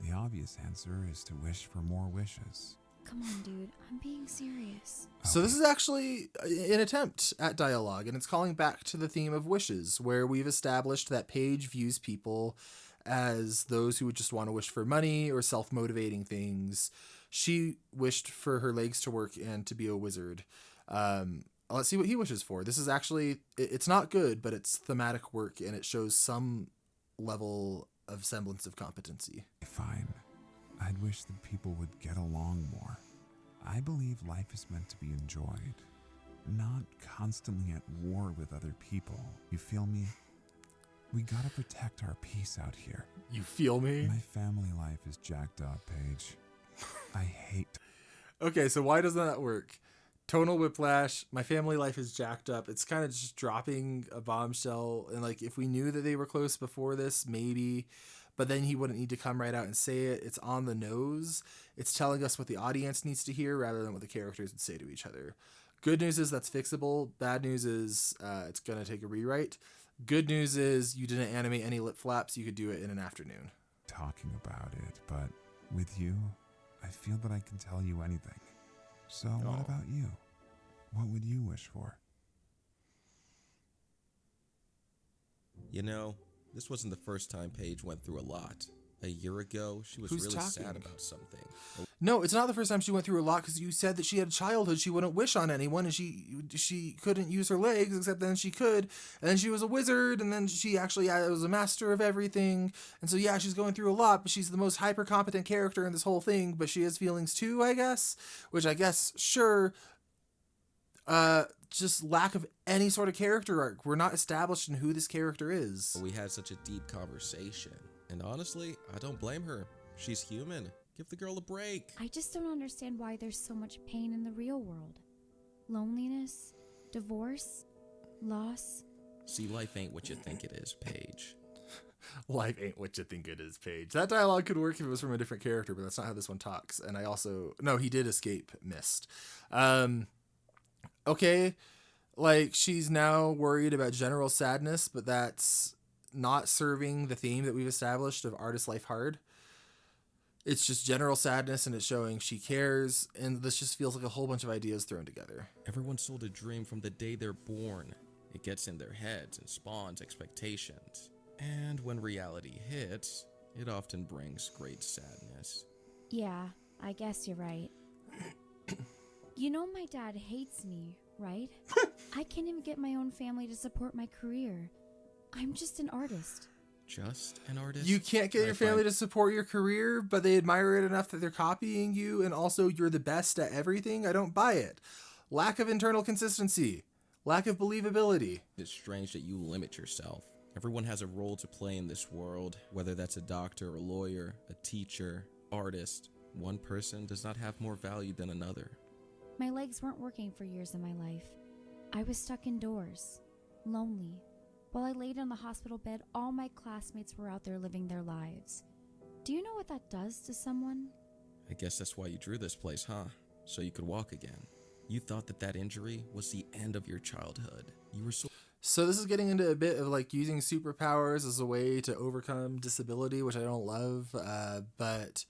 The obvious answer is to wish for more wishes. Come on, dude. I'm being serious. So this is actually an attempt at dialogue, and it's calling back to the theme of wishes, where we've established that Paige views people as those who would just want to wish for money or self-motivating things. She wished for her legs to work and to be a wizard. Let's see what he wishes for. This is actually, it's not good, but it's thematic work, and it shows some level of semblance of competency. Fine. I'd wish that people would get along more. I believe life is meant to be enjoyed, not constantly at war with other people. You feel me? We gotta protect our peace out here. You feel me? My family life is jacked up, Paige. I hate. Okay, so why doesn't that work? Tonal whiplash. My family life is jacked up. It's kind of just dropping a bombshell. And like, if we knew that they were close before this, maybe, but then he wouldn't need to come right out and say it. It's on the nose. It's telling us what the audience needs to hear rather than what the characters would say to each other. Good news is that's fixable. Bad news is it's going to take a rewrite. Good news is you didn't animate any lip flaps. You could do it in an afternoon. Talking about it, but with you, I feel that I can tell you anything. So what about you? What would you wish for? You know, this wasn't the first time Paige went through a lot. A year ago, she was really sad about something. No, it's not the first time she went through a lot, because you said that she had a childhood she wouldn't wish on anyone, and she couldn't use her legs, except then she could, and then she was a wizard, and then she actually was a master of everything, and so yeah, she's going through a lot, but she's the most hyper-competent character in this whole thing, but she has feelings too, I guess, which I guess, sure, just lack of any sort of character arc. We're not established in who this character is. We had such a deep conversation, and honestly, I don't blame her. She's human. Give the girl a break. I just don't understand why there's so much pain in the real world. Loneliness, divorce, loss. See, life ain't what you think it is, Paige. Life ain't what you think it is, Paige. That dialogue could work if it was from a different character, but that's not how this one talks. And I also... No, he did escape Mist. Okay, like, she's now worried about general sadness, but that's not serving the theme that we've established of artist life hard. It's just general sadness, and it's showing she cares, and this just feels like a whole bunch of ideas thrown together. Everyone sold a dream from the day they're born. It gets in their heads and spawns expectations. And when reality hits, it often brings great sadness. Yeah, I guess you're right. You know my dad hates me, right? I can't even get my own family to support my career. I'm just an artist. Just an artist? You can't get your family to support your career, but they admire it enough that they're copying you, and also you're the best at everything? I don't buy it. Lack of internal consistency. Lack of believability. It's strange that you limit yourself. Everyone has a role to play in this world, whether that's a doctor, a lawyer, a teacher, artist. One person does not have more value than another. My legs weren't working for years of my life. I was stuck indoors, lonely. While I laid on the hospital bed, all my classmates were out there living their lives. Do you know what that does to someone? I guess that's why you drew this place, huh? So you could walk again. You thought that injury was the end of your childhood. You were So this is getting into a bit of like using superpowers as a way to overcome disability, which I don't love. But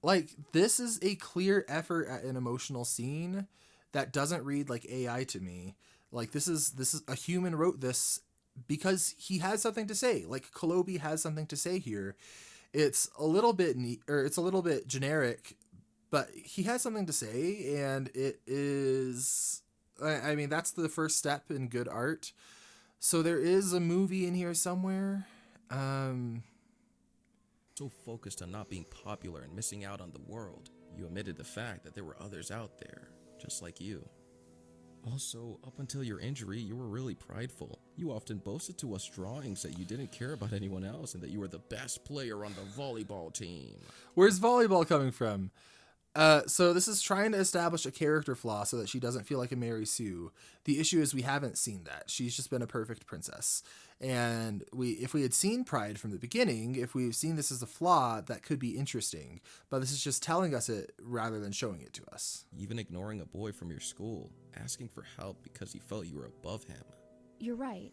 like this is a clear effort at an emotional scene that doesn't read like AI to me. Like this is a human wrote this because he has something to say. Like Kolobi has something to say here. It's a little bit it's a little bit generic, but he has something to say, and it is. I mean, that's the first step in good art. So there is a movie in here somewhere. so focused on not being popular and missing out on the world, you omitted the fact that there were others out there, just like you. Also, up until your injury, you were really prideful. You often boasted to us drawings that you didn't care about anyone else and that you were the best player on the volleyball team. Where's volleyball coming from? So this is trying to establish a character flaw so that she doesn't feel like a Mary Sue. The issue is we haven't seen that. She's just been a perfect princess. And if we had seen pride from the beginning, if we've seen this as a flaw, that could be interesting. But this is just telling us it rather than showing it to us. Even ignoring a boy from your school, asking for help because he felt you were above him. You're right.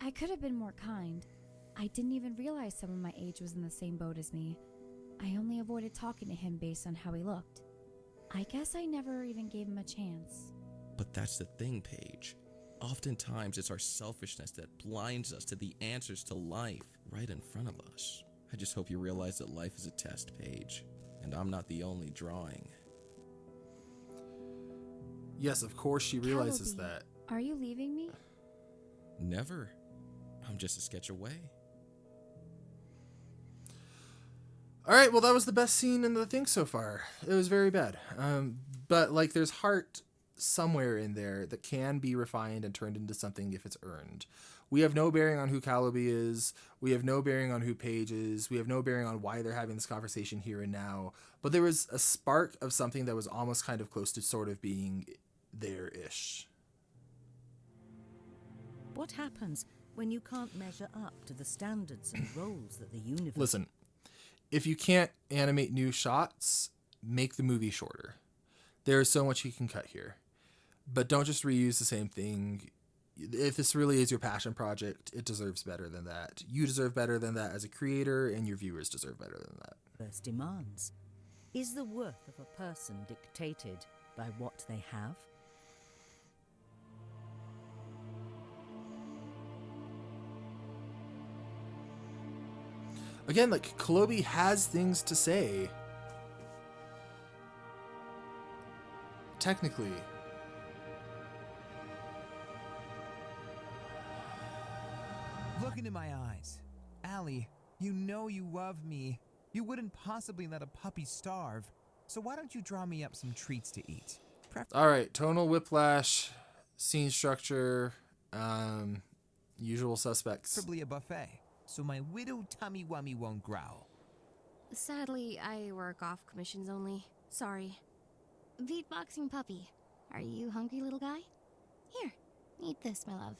I could have been more kind. I didn't even realize someone my age was in the same boat as me. I only avoided talking to him based on how he looked. I guess I never even gave him a chance. But that's the thing, Paige. Oftentimes it's our selfishness that blinds us to the answers to life right in front of us. I just hope you realize that life is a test, Paige, and I'm not the only drawing. Yes, of course she realizes Callowby, that. Are you leaving me? Never. I'm just a sketch away. All right, well, that was the best scene in the thing so far. It was very bad. But, like, there's heart somewhere in there that can be refined and turned into something if it's earned. We have no bearing on who Callowby is. We have no bearing on who Paige is. We have no bearing on why they're having this conversation here and now. But there was a spark of something that was almost kind of close to sort of being there-ish. What happens when you can't measure up to the standards and roles that the universe... Listen, if you can't animate new shots, make the movie shorter. There is so much you can cut here. But don't just reuse the same thing. If this really is your passion project, it deserves better than that. You deserve better than that as a creator, and your viewers deserve better than that. First demands. Is the worth of a person dictated by what they have? Again, like, Kolobi has things to say. Technically. Look into my eyes. Allie, you know you love me. You wouldn't possibly let a puppy starve. So why don't you draw me up some treats to eat? Alright, tonal whiplash, scene structure, usual suspects. Preferably a buffet, so my widow tummy wummy won't growl. Sadly, I work off commissions only. Sorry. Beatboxing puppy. Are you hungry, little guy? Here, eat this, my love.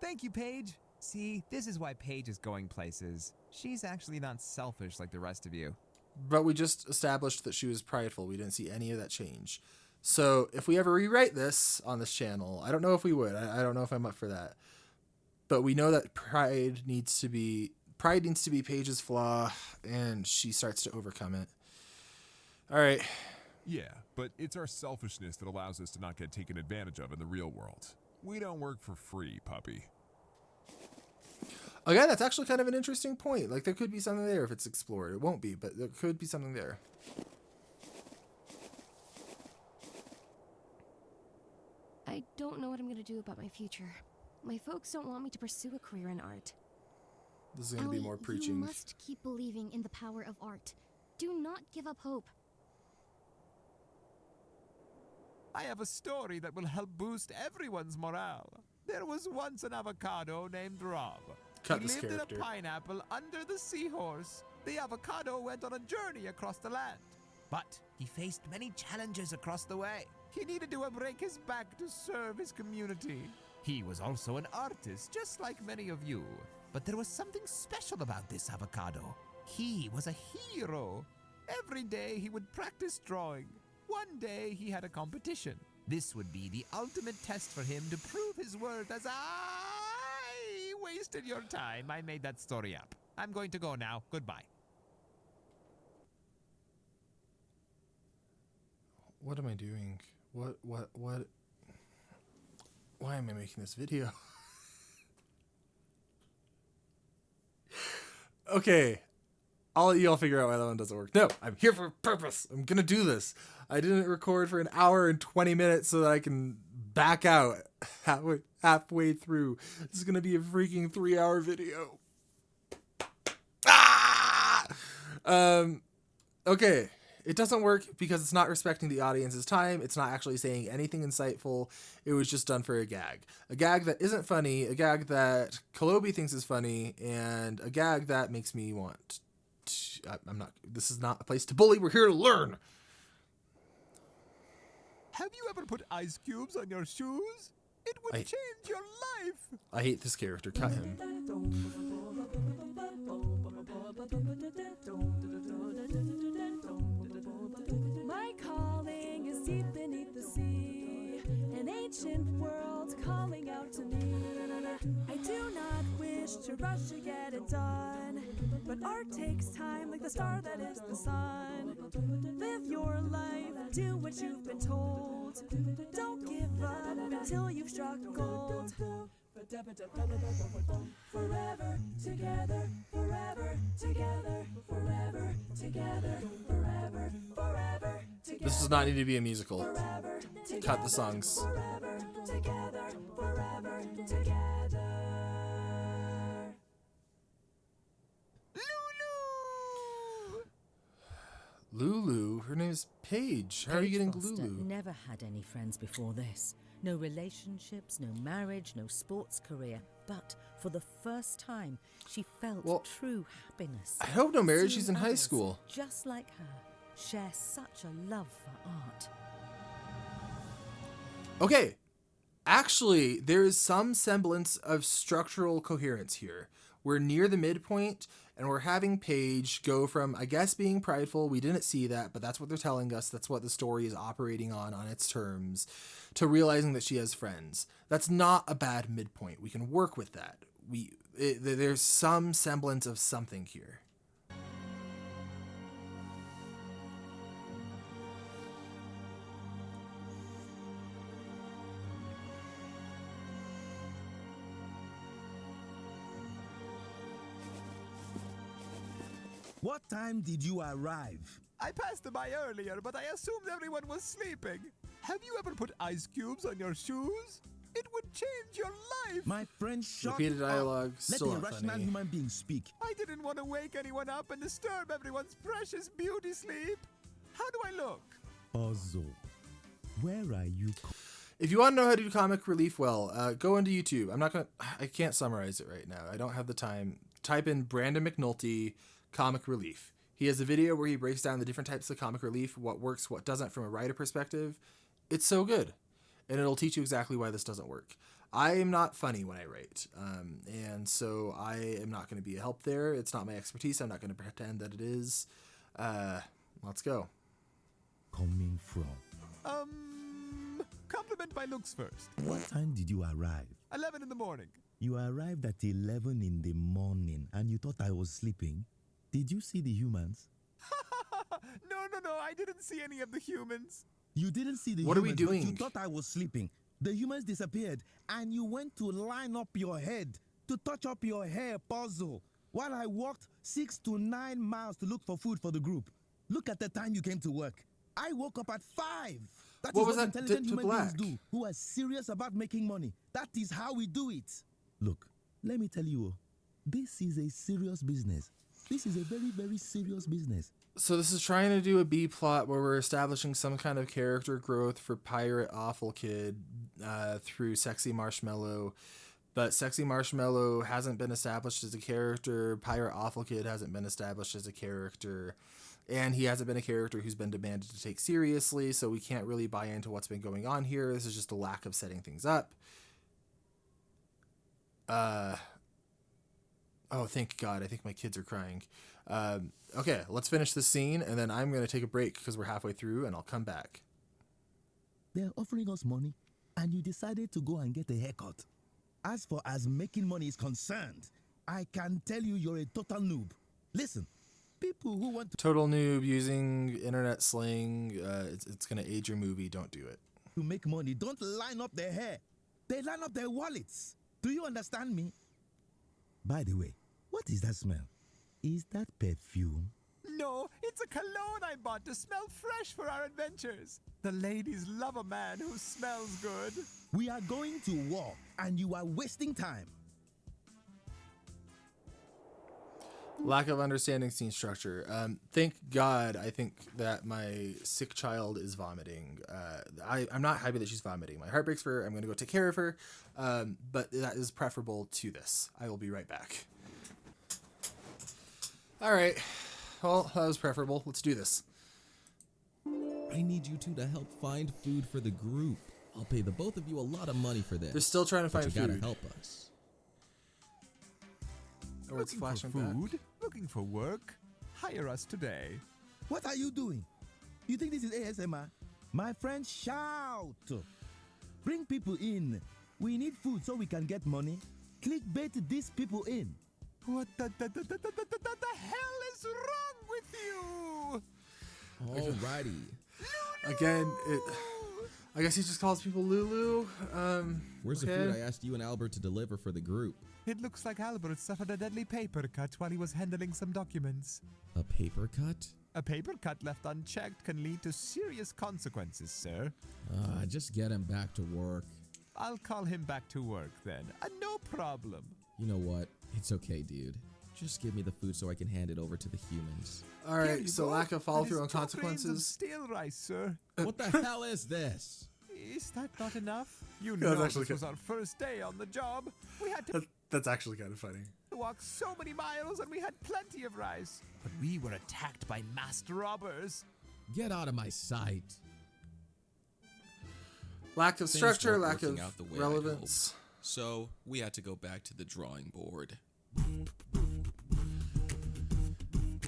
Thank you, Paige. See, this is why Paige is going places. She's actually not selfish like the rest of you. But we just established that she was prideful. We didn't see any of that change. So if we ever rewrite this on this channel, I don't know if we would. I don't know if I'm up for that. But we know that pride needs to be Paige's flaw, and she starts to overcome it. All right. Yeah, but it's our selfishness that allows us to not get taken advantage of in the real world. We don't work for free, puppy. Again, that's actually kind of an interesting point. Like, there could be something there if it's explored. It won't be, but there could be something there. don't know what I'm gonna do about my future. My folks don't want me to pursue a career in art. This is going to be Ellie, more preaching. You must keep believing in the power of art. Do not give up hope. I have a story that will help boost everyone's morale. There was once an avocado named Rob. Cut He this lived character. in a pineapple under the seahorse. The avocado went on a journey across the land. But he faced many challenges across the way. He needed to break his back to serve his community. He was also an artist, just like many of you. But there was something special about this avocado. He was a hero. Every day he would practice drawing. One day he had a competition. This would be the ultimate test for him to prove his worth as I wasted your time. I made that story up. I'm going to go now. Goodbye. What am I doing? What? Why am I making this video? Okay. I'll let you all figure out why that one doesn't work. No, I'm here for a purpose. I'm gonna do this. I didn't record for an hour and 20 minutes so that I can back out halfway through. This is gonna be a freaking 3-hour video. Ah! Okay. It doesn't work because it's not respecting the audience's time. It's not actually saying anything insightful. It was just done for a gag. A gag that isn't funny, a gag that Kolobi thinks is funny, and a gag that makes me want to, this is not a place to bully. We're here to learn. Have you ever put ice cubes on your shoes? It would change your life. I hate this character. Cut him. My calling is deep beneath the sea, an ancient world calling out to me. I do not wish to rush to get it done, but art takes time like the star that is the sun. Live your life, do what you've been told. Don't give up until you've struck gold. Forever together, forever together, forever together, forever, forever together. This does not need to be a musical. Cut the songs. Forever together, forever together. Lulu. Her name is Paige. How are you getting Foster Lulu? never had any friends before this. No relationships, no marriage, no sports career. But for the first time, she felt true happiness. I hope no marriage. Seeing She's in high others, school. just like her, share such a love for art. Okay. Actually, there is some semblance of structural coherence here. We're near the midpoint, and we're having Paige go from, I guess, being prideful. We didn't see that, but that's what they're telling us. That's what the story is operating on its terms, to realizing that she has friends. That's not a bad midpoint. We can work with that. There's some semblance of something here. What time did you arrive? I passed by earlier, but I assumed everyone was sleeping. Have you ever put ice cubes on your shoes? It would change your life. My friend, shut Repeated dialogue, up. still Let a not rational funny. human being speak. I didn't want to wake anyone up and disturb everyone's precious beauty sleep. How do I look? Puzzle. Where are you? If you want to know how to do comic relief well, go into YouTube. I can't summarize it right now. I don't have the time. Type in Brandon McNulty comic relief. He has a video where he breaks down the different types of comic relief, what works, what doesn't from a writer perspective. It's so good. And it'll teach you exactly why this doesn't work. I am not funny when I write. And so I am not going to be a help there. It's not my expertise. I'm not going to pretend that it is. Let's go. Coming from? Compliment my looks first. What time did you arrive? 11 in the morning. You arrived at 11 in the morning and you thought I was sleeping? Did you see the humans? No, I didn't see any of the humans. You didn't see the What are we humans, but doing? you thought I was sleeping. The humans disappeared and you went to line up your head, to touch up your hair, puzzle, while I walked 6 to 9 miles to look for food for the group. Look at the time you came to work. I woke up at 5. That What is was what that intelligent to human Black? beings do, who are serious about making money. That is how we do it. Look, let me tell you, this is a serious business. This is a very, very serious business. So this is trying to do a B plot where we're establishing some kind of character growth for Pirate Awful Kid through Sexy Marshmallow. But Sexy Marshmallow hasn't been established as a character. Pirate Awful Kid hasn't been established as a character. And he hasn't been a character who's been demanded to take seriously, so we can't really buy into what's been going on here. This is just a lack of setting things up. Oh, thank God. I think my kids are crying. Okay, let's finish this scene, and then I'm going to take a break because we're halfway through, and I'll come back. They're offering us money, and you decided to go and get a haircut. As far as making money is concerned, I can tell you you're a total noob. Listen, people who want Total noob using internet slang. It's going to age your movie. Don't do it. to make money don't line up their hair. They line up their wallets. Do you understand me? By the way, what is that smell? Is that perfume? No, it's a cologne I bought to smell fresh for our adventures. The ladies love a man who smells good. We are going to war, and you are wasting time. Lack of understanding scene structure. Thank God I think that my sick child is vomiting. I'm not happy that she's vomiting. My heart breaks for her. I'm going to go take care of her. But that is preferable to this. I will be right back. All right. Well, that was preferable. Let's do this. I need you two to help find food for the group. I'll pay the both of you a lot of money for this. They're still trying to but find you gotta food. help us. Oh, it's Looking flashing for back. food? Looking for work? Hire us today. What are you doing? You think this is ASMR? My friend, shout! Bring people in. We need food so we can get money. Clickbait these people in. What the hell is wrong with you? Alrighty. Again, I guess he just calls people Lulu. Where's okay. the food I asked you and Albert to deliver for the group? It looks like Albert suffered a deadly paper cut while he was handling some documents. A paper cut? A paper cut left unchecked can lead to serious consequences, sir. Just get him back to work. I'll call him back to work then. No problem. You know what? It's okay, dude. Just give me the food so I can hand it over to the humans. All Here right, you so go. lack of follow That is through on 2 grains of consequences. stale rice, sir. What the hell is this? Is that not enough? You Yeah, that's know actually this good. was our first day on the job. We had to That's actually kind of funny. walk so many miles and we had plenty of rice. But we were attacked by masked robbers. Get out of my sight. Lack of Things structure, weren't lack working of out the way I'd relevance. hoped. So we had to go back to the drawing board.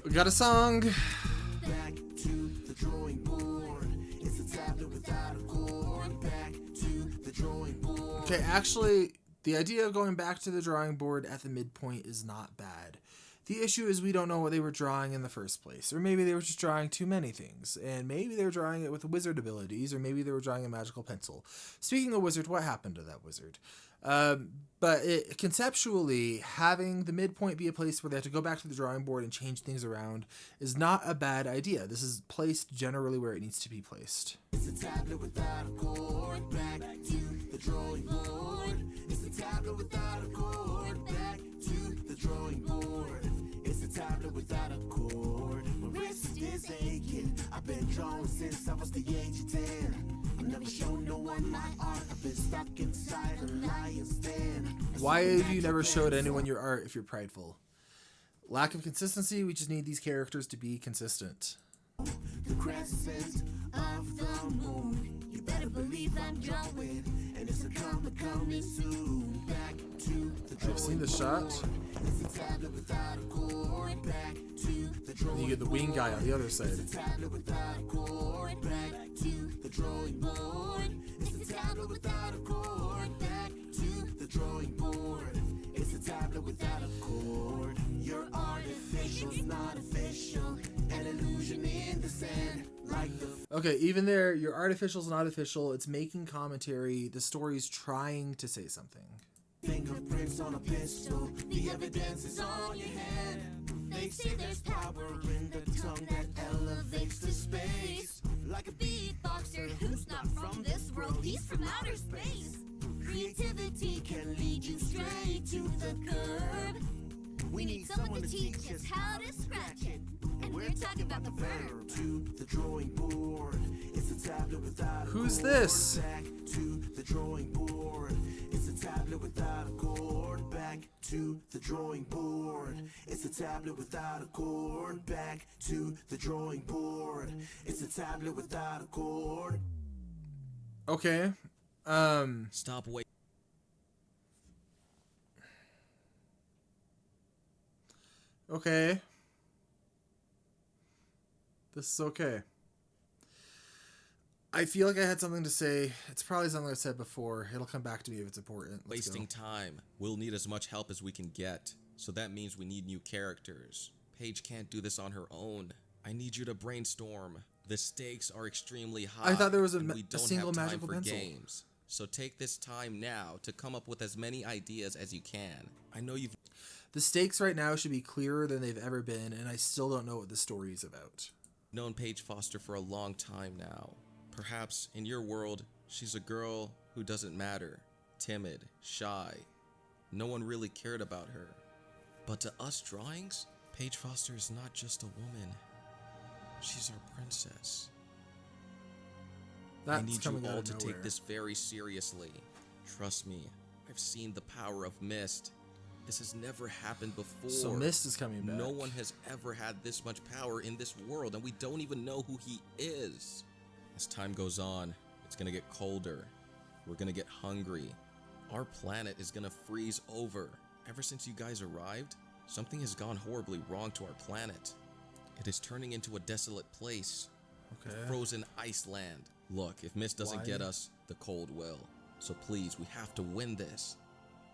We got a song. Back to the drawing board. It's a tablet without a cord. Back to the drawing board. Okay, actually, the idea of going back to the drawing board at the midpoint is not bad. The issue is we don't know what they were drawing in the first place. Or maybe they were just drawing too many things. And maybe they were drawing it with wizard abilities, or maybe they were drawing a magical pencil. Speaking of wizard, what happened to that wizard? But conceptually, having the midpoint be a place where they have to go back to the drawing board and change things around is not a bad idea. This is placed generally where it needs to be placed. It's a tablet without a cord. Back to the drawing board. It's a tablet without a cord. Back to the drawing board. It's a tablet without a cord. My wrist is aching. I've been drawing since I was the age of 10. I never shown no one my art. I've been stuck inside a lion's den. Why have you never showed anyone your art if you're prideful? Lack of consistency. We just need these characters to be consistent. The crescent of the moon. You better believe I'm going. And it's a coming soon. Back to the I've seen the shot. It's a tablet without a cord. Back to the And drawing you get the wing guy on the other side. It's a tablet without a cord. Back to the drawing board. It's a tablet without a cord. Back to the drawing board. It's a tablet without a cord. You're artificial's not official. An illusion in the sand. Like the Okay, even there, your artificial's not official. It's making commentary. The story's trying to say something. fingerprints on a pistol. The evidence is on your head. They say there's power in the tongue that elevates to space. Like a beatboxer who's not We need someone to teach us how to scratch it. And we're talking about the verb. To the drawing board. It's a tablet without a Who's chord. this? Back to the drawing board. It's a tablet without a chord. Back to the drawing board. It's a tablet without a chord. Back to the drawing board. It's a tablet without a chord. Okay. Stop waiting. Okay. This is okay. I feel like I had something to say. It's probably something I've said before. It'll come back to me if it's important. Let's Wasting go. time. We'll need as much help as we can get. So that means we need new characters. Paige can't do this on her own. I need you to brainstorm. The stakes are extremely high. I thought there was and we don't single have time magical for pencil. games. So take this time now to come up with as many ideas as you can. I know you've The stakes right now should be clearer than they've ever been, and I still don't know what the story is about. known Paige Foster for a long time now. Perhaps in your world, she's a girl who doesn't matter, timid, shy. No one really cared about her. But to us drawings, Paige Foster is not just a woman. She's our princess. I need you all to take this very seriously. Trust me, I've seen the power of Mist. This has never happened before. So Mist is coming back. No one has ever had this much power in this world, and we don't even know who he is. As time goes on, it's gonna get colder. We're gonna get hungry. Our planet is gonna freeze over. Ever since you guys arrived, something has gone horribly wrong to our planet. It is turning into a desolate place. Okay. A frozen iceland. Look, if Mist doesn't get us, the cold will. So please, we have to win this.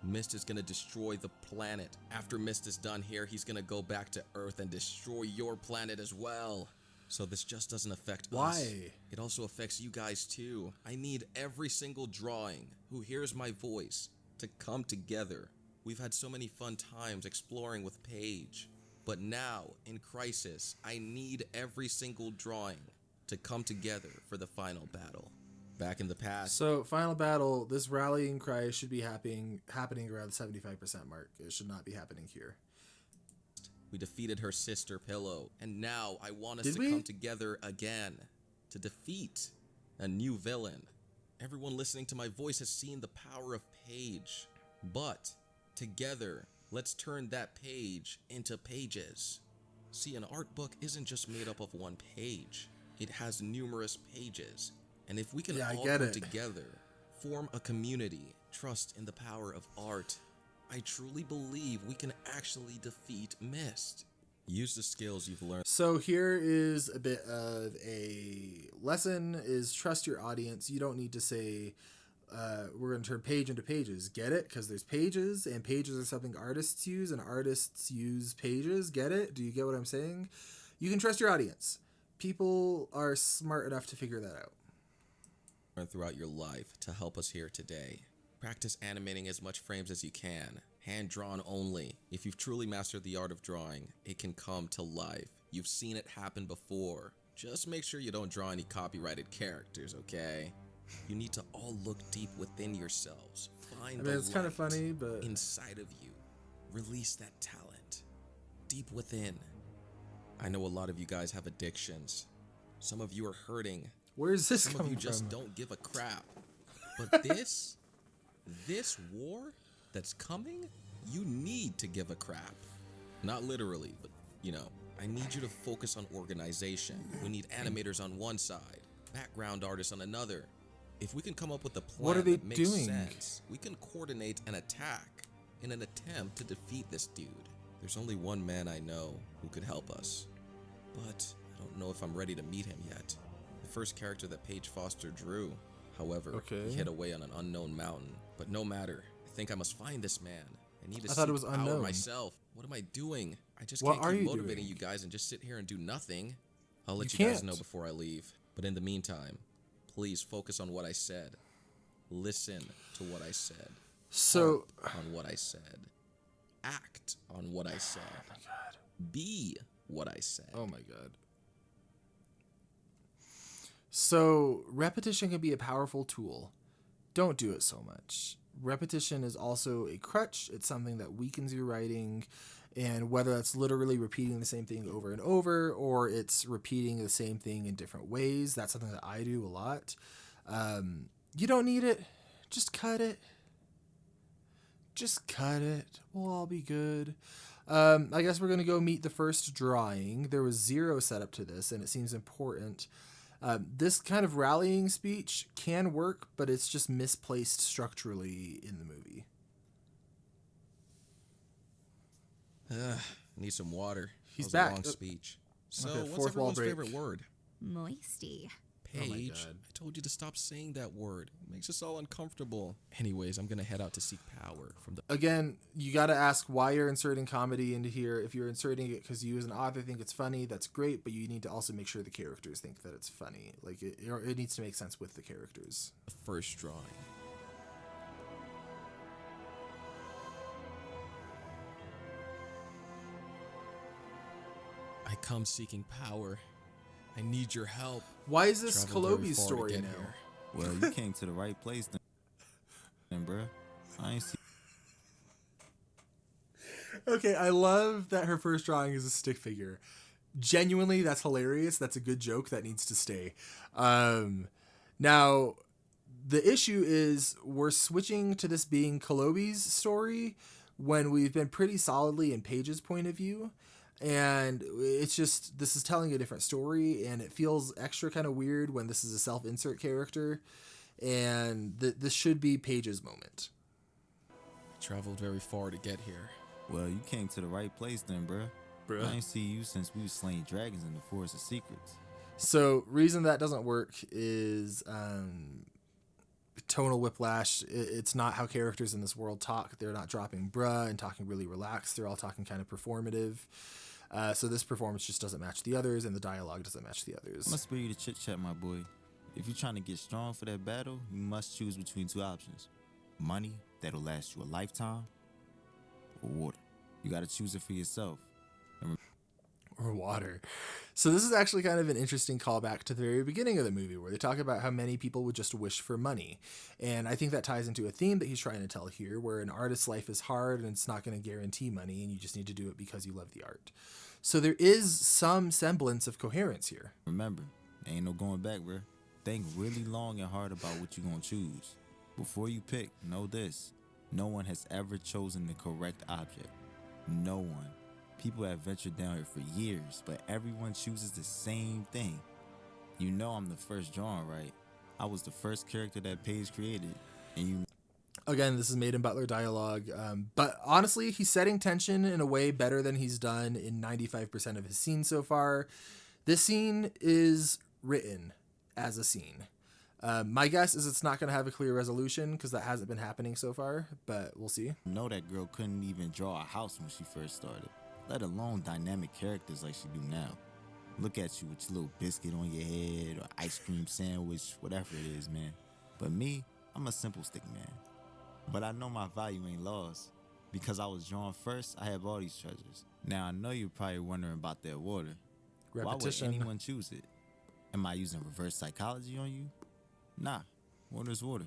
Mist is gonna destroy the planet. After Mist is done here, he's gonna go back to Earth and destroy your planet as well. So this just doesn't affect us. Why? It also affects you guys too. I need every single drawing who hears my voice to come together. We've had so many fun times exploring with Paige. But now, in Crisis, I need every single drawing to come together for the final battle. Back in the past... So, final battle, this rallying cry should be happening around the 75% mark. It should not be happening here. We defeated her sister, Pillow, and now I want us to come together again to defeat a new villain. Everyone listening to my voice has seen the power of Paige, but together, let's turn that page into pages. See, an art book isn't just made up of one page. It has numerous pages, and if we can all come together, form a community, trust in the power of art, I truly believe we can actually defeat Mist. Use the skills you've learned. So here is a bit of a lesson is trust your audience. You don't need to say, we're going to turn page into pages. Get it? Because there's pages, and pages are something artists use, and artists use pages. Get it? Do you get what I'm saying? You can trust your audience. People are smart enough to figure that out. Throughout your life to help us here today. Practice animating as much frames as you can. Hand-drawn only. If you've truly mastered the art of drawing, it can come to life. You've seen it happen before. Just make sure you don't draw any copyrighted characters, okay? You need to all look deep within yourselves. Find the it's kind of light funny, but inside of you. Release that talent. Deep within. I know a lot of you guys have addictions. Some of you are hurting. Where's this Some coming of you just from? don't give a crap. But this war that's coming, you need to give a crap. Not literally, but you know, I need you to focus on organization. We need animators on one side, background artists on another. If we can come up with a plan What are they that makes doing? sense, we can coordinate an attack in an attempt to defeat this dude. There's only one man I know who could help us, but I don't know if I'm ready to meet him yet. The first character that Paige Foster drew, however, he hid away on an unknown mountain. But no matter, I think I must find this man. I need to I thought it seek was power unknown. myself. What am I doing? I just What can't are keep you motivating doing? you guys and just sit here and do nothing. I'll let You you guys can't. know before I leave. But in the meantime, please focus on what I said. Listen to what I said. So Harp on what I said. Act on what I said. Oh my god. Be what I said. Oh my god. So repetition can be a powerful tool. Don't do it so much. Repetition is also a crutch. It's something that weakens your writing. And whether that's literally repeating the same thing over and over, or it's repeating the same thing in different ways, that's something that I do a lot. You don't need it. Just cut it. Just cut it. We'll all be good. I guess we're going to go meet the first drawing. There was 0 set up to this, and it seems important. This kind of rallying speech can work, but it's just misplaced structurally in the movie. Need some water. He's That was back. A long speech. So, Okay, what's fourth wall everyone's break. favorite word? Moisty. Oh my Paige, God. I told you to stop saying that word. It makes us all uncomfortable. Anyways, I'm gonna head out to seek power from the. Again, you got to ask why you're inserting comedy into here. If you're inserting it because you as an author think it's funny, that's great, but you need to also make sure the characters think that it's funny. Like, it needs to make sense with the characters. First drawing. I come seeking power. I need your help. Why is this Traveled very Kolobi's far to story get now? here. Well, you came to the right place then, bruh. I ain't see. Okay, I love that her first drawing is a stick figure. Genuinely, that's hilarious. That's a good joke that needs to stay. Now, the issue is we're switching to this being Kolobi's story when we've been pretty solidly in Paige's point of view. And it's just, this is telling a different story, and it feels extra kind of weird when this is a self-insert character. And this should be Paige's moment. I traveled very far to get here. Well, you came to the right place then, bruh. I ain't see you since we was slaying dragons in the Forest of Secrets. So, reason that doesn't work is tonal whiplash. It's not how characters in this world talk. They're not dropping bruh and talking really relaxed. They're all talking kind of performative. So this performance just doesn't match the others, and the dialogue doesn't match the others. I must spare you the chit chat, my boy. If you're trying to get strong for that battle, you must choose between 2 options. Money that'll last you a lifetime, or water. You gotta choose it for yourself. Or water. So this is actually kind of an interesting callback to the very beginning of the movie, where they talk about how many people would just wish for money. And I think that ties into a theme that he's trying to tell here, where an artist's life is hard and it's not going to guarantee money, and you just need to do it because you love the art. So there is some semblance of coherence here. Remember, there ain't no going back, bruh. Think really long and hard about what you're gonna choose. Before you pick, know this. No one has ever chosen the correct object. No one. People have ventured down here for years, but everyone chooses the same thing. You know I'm the first drawing, right? I was the first character that Paige created, and you... Again, this is Made in Butler dialogue, but honestly, he's setting tension in a way better than he's done in 95% of his scenes so far. This scene is written as a scene. My guess is it's not going to have a clear resolution because that hasn't been happening so far, but we'll see. know that girl couldn't even draw a house when she first started, let alone dynamic characters like she do now. Look at you with your little biscuit on your head or ice cream sandwich, whatever it is, man. But me, I'm a simple stick man. But I know my value ain't lost. Because I was drawn first, I have all these treasures. Now I know you're probably wondering about that water. Repetition. Why would anyone choose it? Am I using reverse psychology on you? Nah, water's water.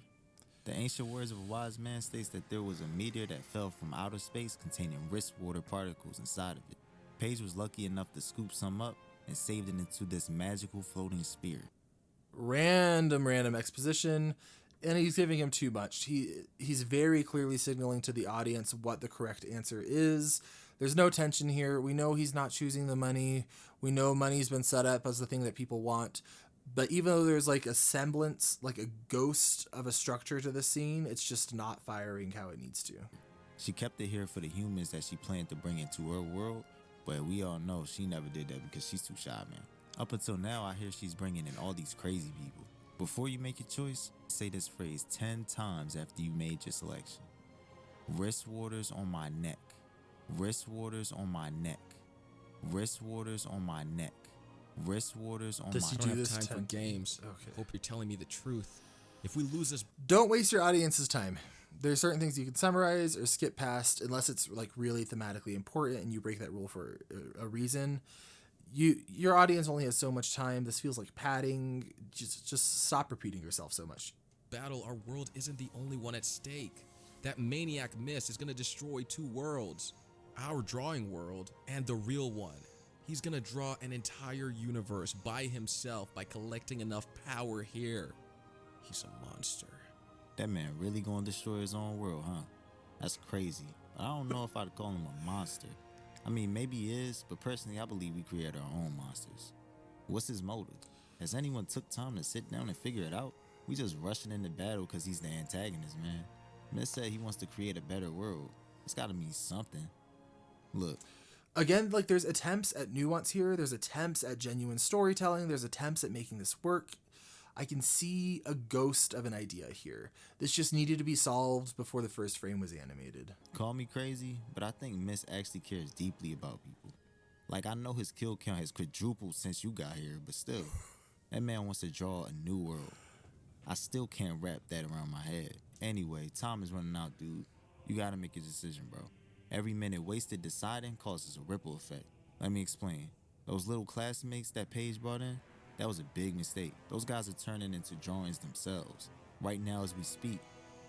The ancient words of a wise man states that there was a meteor that fell from outer space containing rich water particles inside of it. Paige was lucky enough to scoop some up and saved it into this magical floating sphere. Random exposition, and he's giving him too much. He's very clearly signaling to the audience what the correct answer is. There's no tension here. We know he's not choosing the money. We know money's been set up as the thing that people want. But even though there's like a semblance, like a ghost of a structure to the scene, it's just not firing how it needs to. She kept it here for the humans that she planned to bring into her world, but we all know she never did that because she's too shy, man. Up until now, I hear she's bringing in all these crazy people. Before you make your choice, say this phrase 10 times after you made your selection. Wrist waters on my neck. Wrist waters on my neck. Wrist waters on my neck. Wrist waters on Does my he neck. do I don't this have time 10 for games. Okay. Hope you're telling me the truth. If we lose this, Don't waste your audience's time. There's certain things you can summarize or skip past unless it's like really thematically important and you break that rule for a reason. Your audience only has so much time. This feels like padding. Just stop repeating yourself so much. battle, our world isn't the only one at stake. That maniac mist is going to destroy 2 worlds. our drawing world and the real one. He's gonna draw an entire universe by himself by collecting enough power here. He's a monster. That man really gonna destroy his own world, huh? That's crazy. I don't know if I'd call him a monster. I mean, maybe he is, but personally, I believe we create our own monsters. What's his motive? Has anyone took time to sit down and figure it out? We just rushing into battle because he's the antagonist, man. Miss said he wants to create a better world. It's gotta mean something. Look. Again, like, there's attempts at nuance here. There's attempts at genuine storytelling. There's attempts at making this work. I can see a ghost of an idea here. This just needed to be solved before the first frame was animated. Call me crazy, but I think Miss actually cares deeply about people. Like, I know his kill count has quadrupled since you got here, but still, that man wants to draw a new world. I still can't wrap that around my head. Anyway, time is running out, dude. You gotta make a decision, bro. Every minute wasted deciding causes a ripple effect. Let me explain. Those little classmates that Paige brought in, that was a big mistake. Those guys are turning into drawings themselves. Right now as we speak,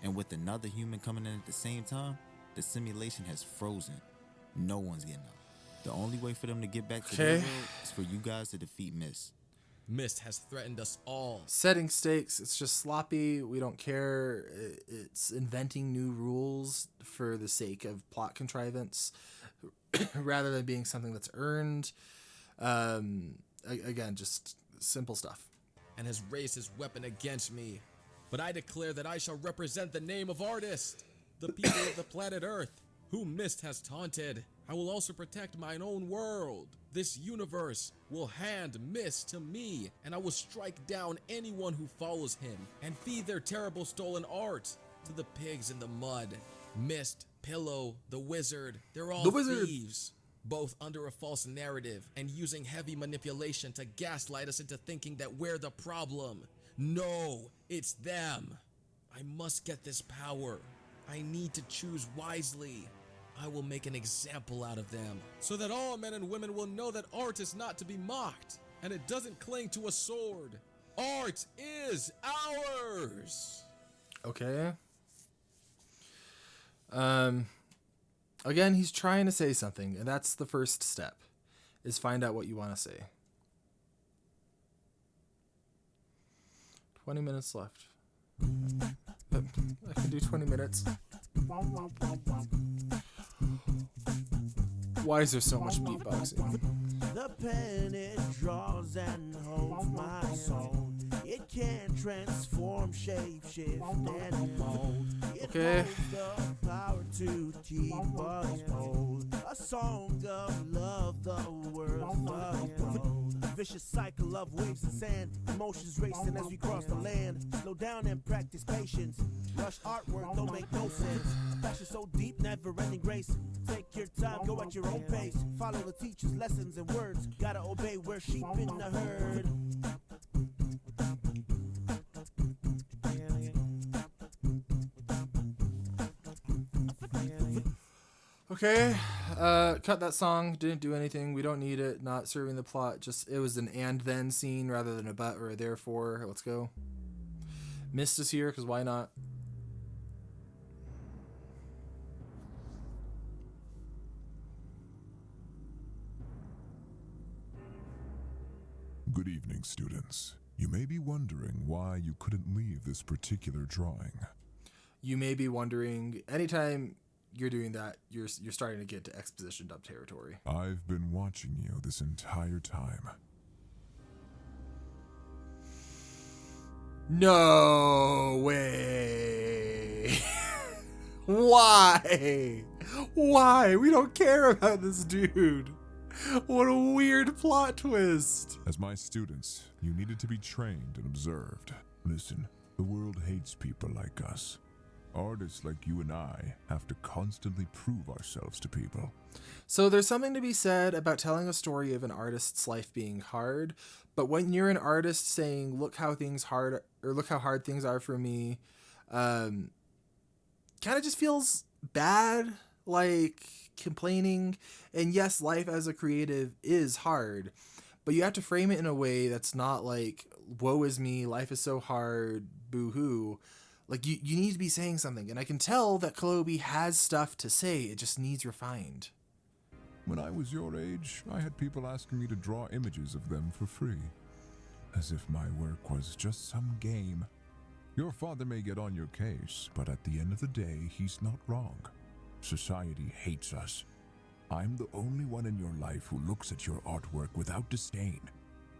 and with another human coming in at the same time, the simulation has frozen. No one's getting up. The only way for them to get back to their world is for you guys to defeat Mist. Mist has threatened us all. Setting stakes, it's just sloppy. We don't care. It's inventing new rules for the sake of plot contrivance rather than being something that's earned. Again, just simple stuff. And has raised his weapon against me. But I declare that I shall represent the name of artist, the people of the planet Earth, whom Mist has taunted. I will also protect mine own world. This universe will hand Mist to me, and I will strike down anyone who follows him and feed their terrible stolen art to the pigs in the mud. Mist, Pillow, the Wizard, they're all thieves, both under a false narrative and using heavy manipulation to gaslight us into thinking that we're the problem. No, it's them. I must get this power. I need to choose wisely. I will make an example out of them, so that all men and women will know that art is not to be mocked, and it doesn't cling to a sword. Art is ours! Okay. Again, he's trying to say something, and that's the first step, is find out what you want to say. 20 minutes left. I can do 20 minutes. Why is there so much beatboxing? The pen, it draws and holds my soul. It can transform, shape, shift, and mold. It holds the power to keep us whole. A song of love, the world unfold. A vicious cycle of waves and sand. Emotions racing as we cross the land. Slow down and practice patience. Rush artwork don't make no sense. Passion so deep, never-ending grace. Take your time, go at your own pace. Follow the teacher's lessons and words. Gotta obey, we're sheep in the herd. Okay, cut that song. Didn't do anything. We don't need it. Not serving the plot. Just, it was an and then scene rather than a but or a therefore. Let's go. Mist is here, because why not? Good evening, students. You may be wondering why you couldn't leave this particular drawing. You may be wondering, anytime you're doing that, you're starting to get to exposition dump territory. I've been watching you this entire time. No way. Why? Why? We don't care about this dude. What a weird plot twist. As my students, you needed to be trained and observed. Listen, the world hates people like us. Artists like you and I have to constantly prove ourselves to people. So there's something to be said about telling a story of an artist's life being hard, but when you're an artist saying, look how hard things are for me, kind of just feels bad, like complaining. And yes, life as a creative is hard, but you have to frame it in a way that's not like, woe is me, life is so hard, boo-hoo. Like, you need to be saying something. And I can tell that Kolobi has stuff to say. It just needs refined. When I was your age, I had people asking me to draw images of them for free. As if my work was just some game. Your father may get on your case, but at the end of the day, he's not wrong. Society hates us. I'm the only one in your life who looks at your artwork without disdain.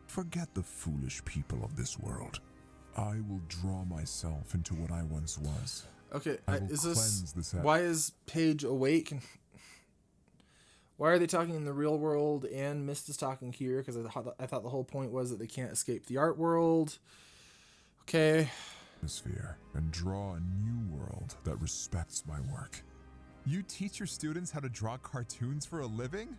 Forget the foolish people of this world. I will draw myself into what I once was. Okay, I will is cleanse this out. why is Paige awake? Why are they talking in the real world and Mist is talking here? Because I thought the whole point was that they can't escape the art world. Okay. Atmosphere and draw a new world that respects my work. You teach your students how to draw cartoons for a living?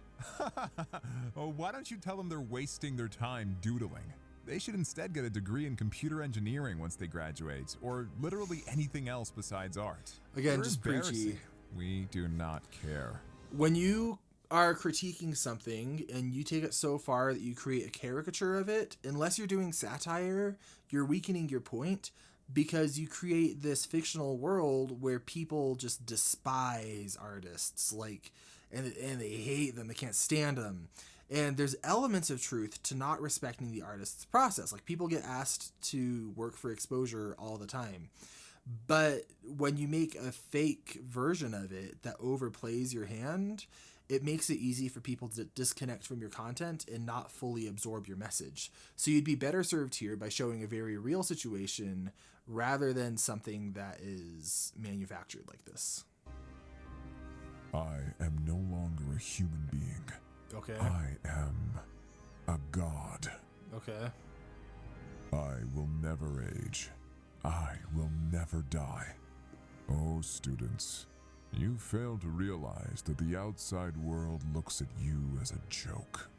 Oh, why don't you tell them they're wasting their time doodling? They should instead get a degree in computer engineering once they graduate, or literally anything else besides art. Again, You're just preachy. embarrassing. We do not care. When you are critiquing something and you take it so far that you create a caricature of it, unless you're doing satire, you're weakening your point, because you create this fictional world where people just despise artists, like, and they hate them, they can't stand them. And there's elements of truth to not respecting the artist's process. Like, people get asked to work for exposure all the time. But when you make a fake version of it that overplays your hand, it makes it easy for people to disconnect from your content and not fully absorb your message. So you'd be better served here by showing a very real situation rather than something that is manufactured like this. I am no longer a human being. Okay. I am a god. Okay. I will never age. I will never die. Oh, students, you fail to realize that the outside world looks at you as a joke.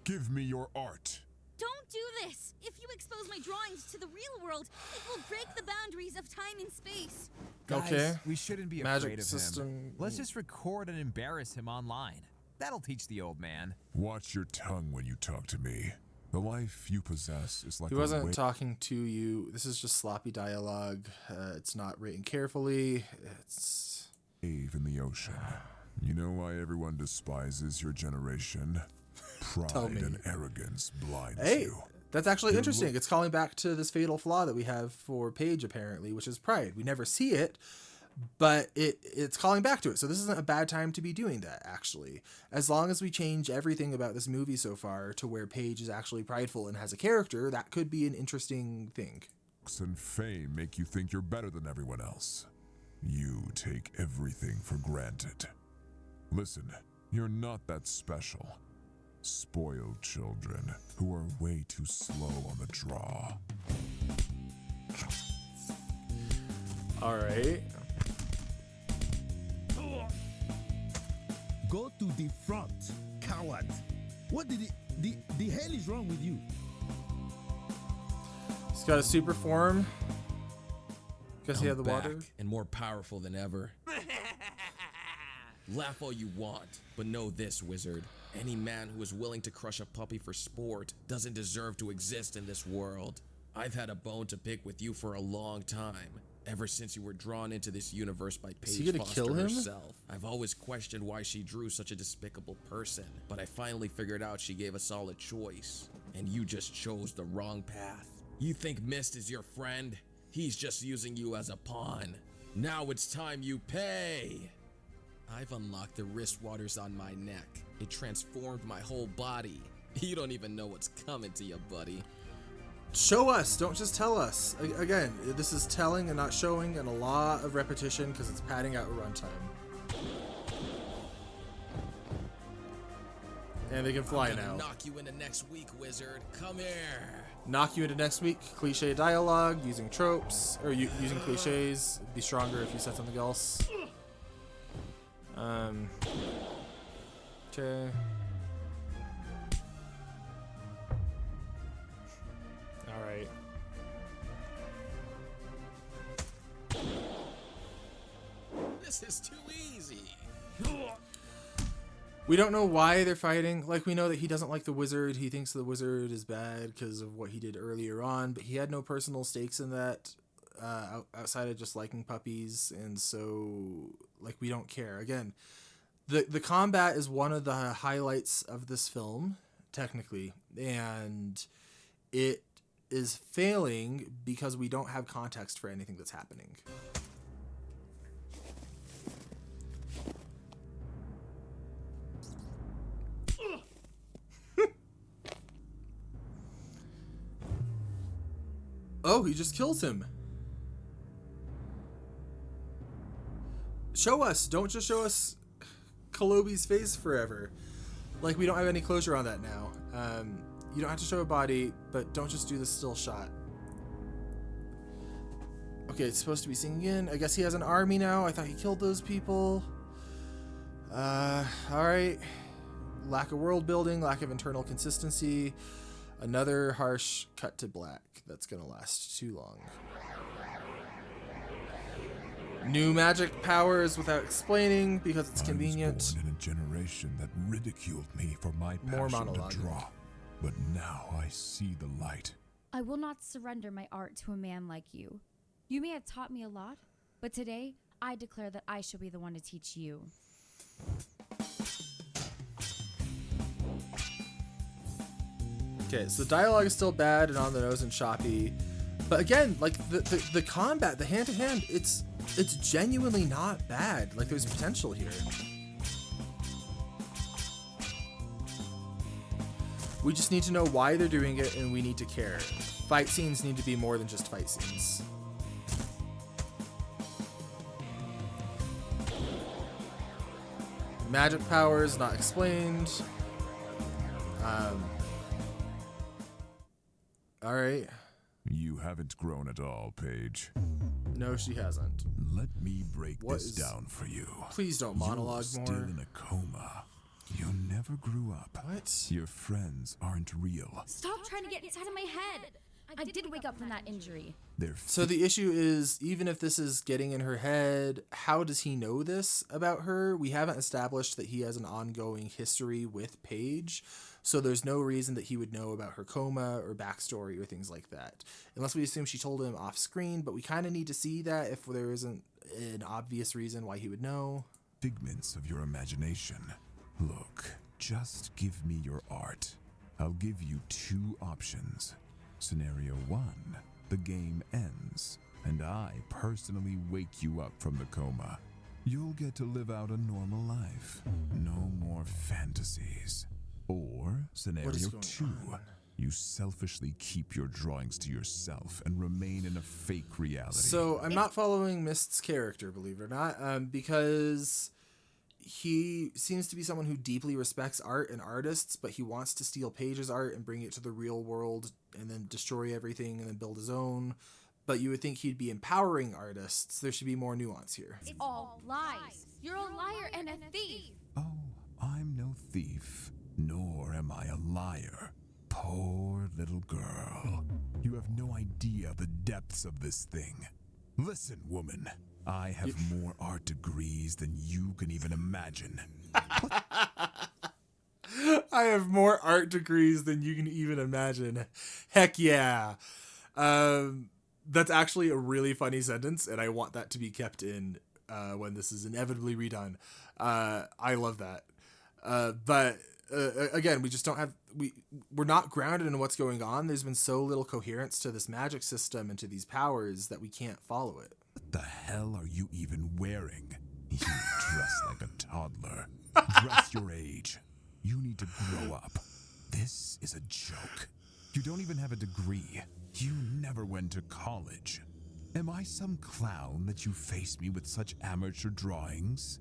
Give me your art. Don't do this! If you expose my drawings to the real world, it will break the boundaries of time and space. Guys, Okay. we shouldn't be Magic afraid of system. him. Let's just record and embarrass him online. That'll teach the old man. Watch your tongue when you talk to me. The life you possess is like He a wasn't wave talking to you. This is just sloppy dialogue. It's not written carefully. It's in the ocean. You know why everyone despises your generation? Tell Pride me. and arrogance blinds Hey, you. that's actually Your interesting. look- It's calling back to this fatal flaw that we have for Paige, apparently, which is pride. We never see it, but it's calling back to it. So this isn't a bad time to be doing that, actually. As long as we change everything about this movie so far to where Paige is actually prideful and has a character, that could be an interesting thing. Looks and fame make you think you're better than everyone else. You take everything for granted. Listen, you're not that special. Spoiled children who are way too slow on the draw. All right. Go to the front, coward. What did the hell is wrong with you? He's got a super form. Because he I'm had the water. back and more powerful than ever. Laugh all you want, but know this, wizard. Any man who is willing to crush a puppy for sport doesn't deserve to exist in this world. I've had a bone to pick with you for a long time. Ever since you were drawn into this universe by Is he Paige gonna Foster kill him? herself. I've always questioned why she drew such a despicable person, but I finally figured out she gave a solid choice, and you just chose the wrong path. You think Mist is your friend? He's just using you as a pawn. Now it's time you pay! I've unlocked the wrist waters on my neck. It transformed my whole body. You don't even know what's coming to you, buddy. Show us, don't just tell us. Again, this is telling and not showing, and a lot of repetition because it's padding out a runtime. And they can fly I'm gonna now. knock you into next week, wizard. Come here. Knock you into next week. Cliche dialogue, using tropes, or using cliches. Be stronger if you said something else. Okay. All right. This is too easy. We don't know why they're fighting. Like, we know that he doesn't like the wizard. He thinks the wizard is bad because of what he did earlier on, but he had no personal stakes in that outside of just liking puppies, and so, like, we don't care. Again, The combat is one of the highlights of this film, technically, and it is failing because we don't have context for anything that's happening. Oh, he just kills him. Show us. Don't just show us Kolobi's face forever. Like, we don't have any closure on that now. You don't have to show a body, but don't just do the still shot. Okay, it's supposed to be singing in. I guess he has an army now. I thought he killed those people. Alright. Lack of world building, lack of internal consistency. Another harsh cut to black. That's gonna last too long. New magic powers without explaining because it's convenient. I was born in a generation that ridiculed me for my passion to draw, but now I see the light. I will not surrender my art to a man like you. You may have taught me a lot, but today I declare that I shall be the one to teach you. Okay, so the dialogue is still bad and on the nose and choppy, but again, like the combat, the hand to hand, it's genuinely not bad. Like, there's potential here. We just need to know why they're doing it, and we need to care. Fight scenes need to be more than just fight scenes. Magic powers not explained. All right. You haven't grown at all, Paige. No, she hasn't. Let me break this down for you. Please don't monologue You're more. still in a coma. You never grew up. What? Your friends aren't real. Stop trying to get inside of my head. I did wake up from that injury. So the issue is, even if this is getting in her head, how does he know this about her? We haven't established that he has an ongoing history with Paige, so there's no reason that he would know about her coma or backstory or things like that. Unless we assume she told him off screen, but we kind of need to see that if there isn't an obvious reason why he would know. Figments of your imagination. Look, just give me your art. I'll give you two options. Scenario 1, the game ends, and I personally wake you up from the coma. You'll get to live out a normal life. No more fantasies. Or scenario 2, you selfishly keep your drawings to yourself and remain in a fake reality. So I'm not following Mist's character, believe it or not, because he seems to be someone who deeply respects art and artists, but he wants to steal Paige's art and bring it to the real world and then destroy everything and then build his own. But you would think he'd be empowering artists. There should be more nuance here. It's all lies. You're a liar and a thief. Oh, I'm no thief, nor am I a liar. Poor little girl. You have no idea the depths of this thing. Listen, woman. I have more art degrees than you can even imagine. I have more art degrees than you can even imagine. Heck yeah. That's actually a really funny sentence, and I want that to be kept in when this is inevitably redone. I love that. But again, we just don't have... We're not grounded in what's going on. There's been so little coherence to this magic system and to these powers that we can't follow it. What the hell are you even wearing? You dress like a toddler. Dress your age. You need to grow up. This is a joke. You don't even have a degree. You never went to college. Am I some clown that you face me with such amateur drawings?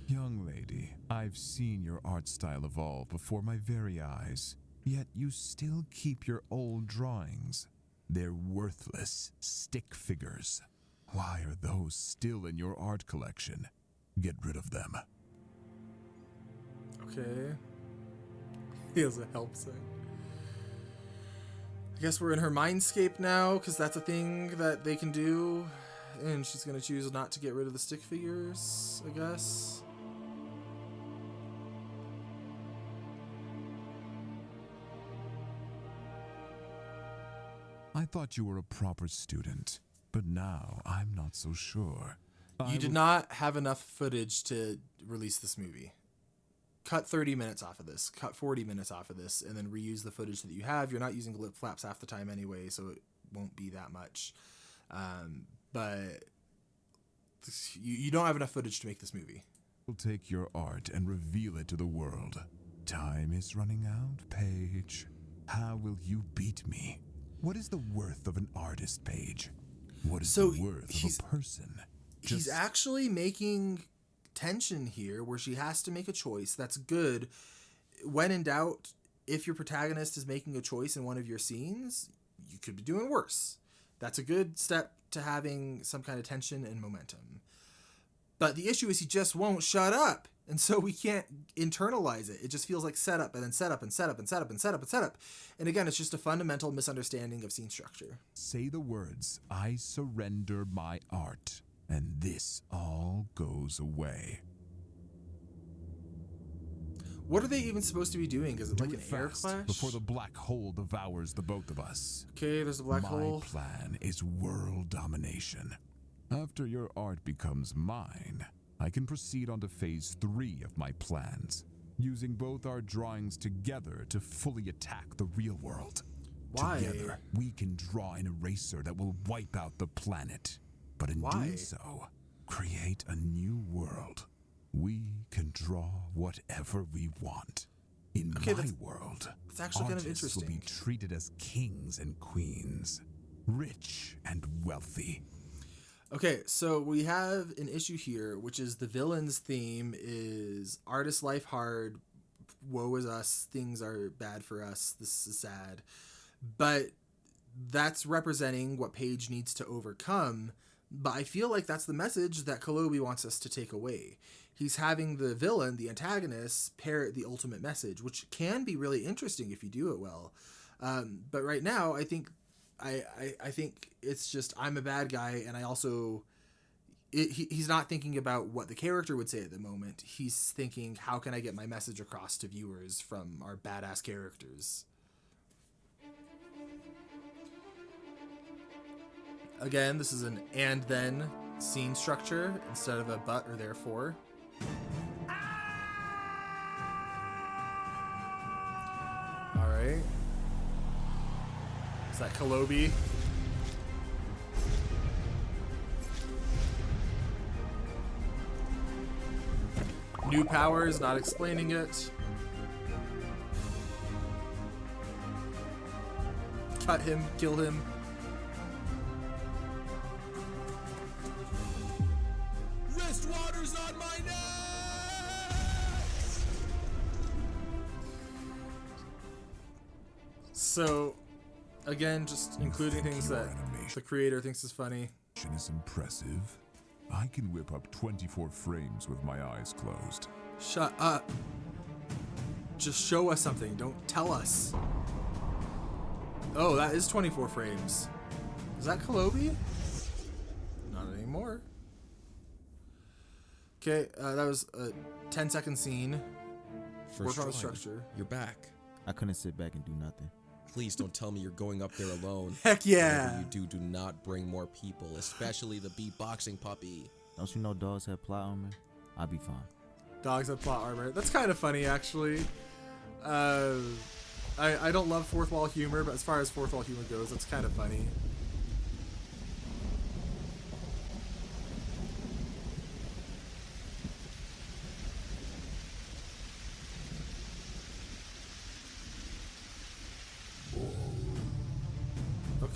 Young lady, I've seen your art style evolve before my very eyes, yet you still keep your old drawings. They're worthless stick figures. Why are those still in your art collection? Get rid of them. Okay. He has a help sign. I guess we're in her mindscape now, because that's a thing that they can do. And she's going to choose not to get rid of the stick figures, I guess. I thought you were a proper student, but now I'm not so sure. You did not have enough footage to release this movie. cut 30 minutes off of this, cut 40 minutes off of this, and then reuse the footage that you have. You're not using lip flaps half the time anyway, so it won't be that much. But you don't have enough footage to make this movie. We'll take your art and reveal it to the world. Time is running out, Paige. How will you beat me? What is the worth of an artist, Paige? What is the worth of a person? He's actually making tension here where she has to make a choice. That's good. When in doubt, if your protagonist is making a choice in one of your scenes, you could be doing worse. That's a good step to having some kind of tension and momentum. But the issue is he just won't shut up. And so we can't internalize it. It just feels like setup and then setup and setup and setup and setup and setup. And again, it's just a fundamental misunderstanding of scene structure. Say the words, I surrender my art, and this all goes away. What are they even supposed to be doing? Is it Do like it an air fast, clash? before the black hole devours the both of us. Okay, there's a black hole. My plan is world domination. After your art becomes mine, I can proceed on to phase 3 of my plans, using both our drawings together to fully attack the real world. Why? Together, we can draw an eraser that will wipe out the planet. But in doing so, create a new world. We can draw whatever we want. In my world, that's actually kind of artists will be treated as kings and queens, rich and wealthy. Okay, so we have an issue here, which is the villain's theme is artist life hard, woe is us, things are bad for us, this is sad. But that's representing what Paige needs to overcome, but I feel like that's the message that Kolobi wants us to take away. He's having the villain, the antagonist, parrot the ultimate message, which can be really interesting if you do it well. But right now, I think it's just I'm a bad guy, and I also he's not thinking about what the character would say at the moment. He's thinking, how can I get my message across to viewers from our badass characters? Again, this is an and then scene structure instead of a but or therefore. All right. Is that Kolobi? New powers, not explaining it. Cut him, kill him. Wrist waters on my neck! So, again, just including things that the creator thinks is funny. Is impressive. I can whip up 24 frames with my eyes closed. Shut up. Just show us something. Don't tell us. Oh, that is 24 frames. Is that Kolobi? Not anymore. Okay, that was a 10-second scene. First Work on the drawing. structure. You're back. I couldn't sit back and do nothing. Please don't tell me you're going up there alone. Heck yeah. Whatever you do not bring more people, especially the beatboxing puppy. Don't you know dogs have plot armor? I'll be fine. Dogs have plot armor. That's kind of funny, actually. I don't love fourth wall humor, but as far as fourth wall humor goes, it's kind of funny.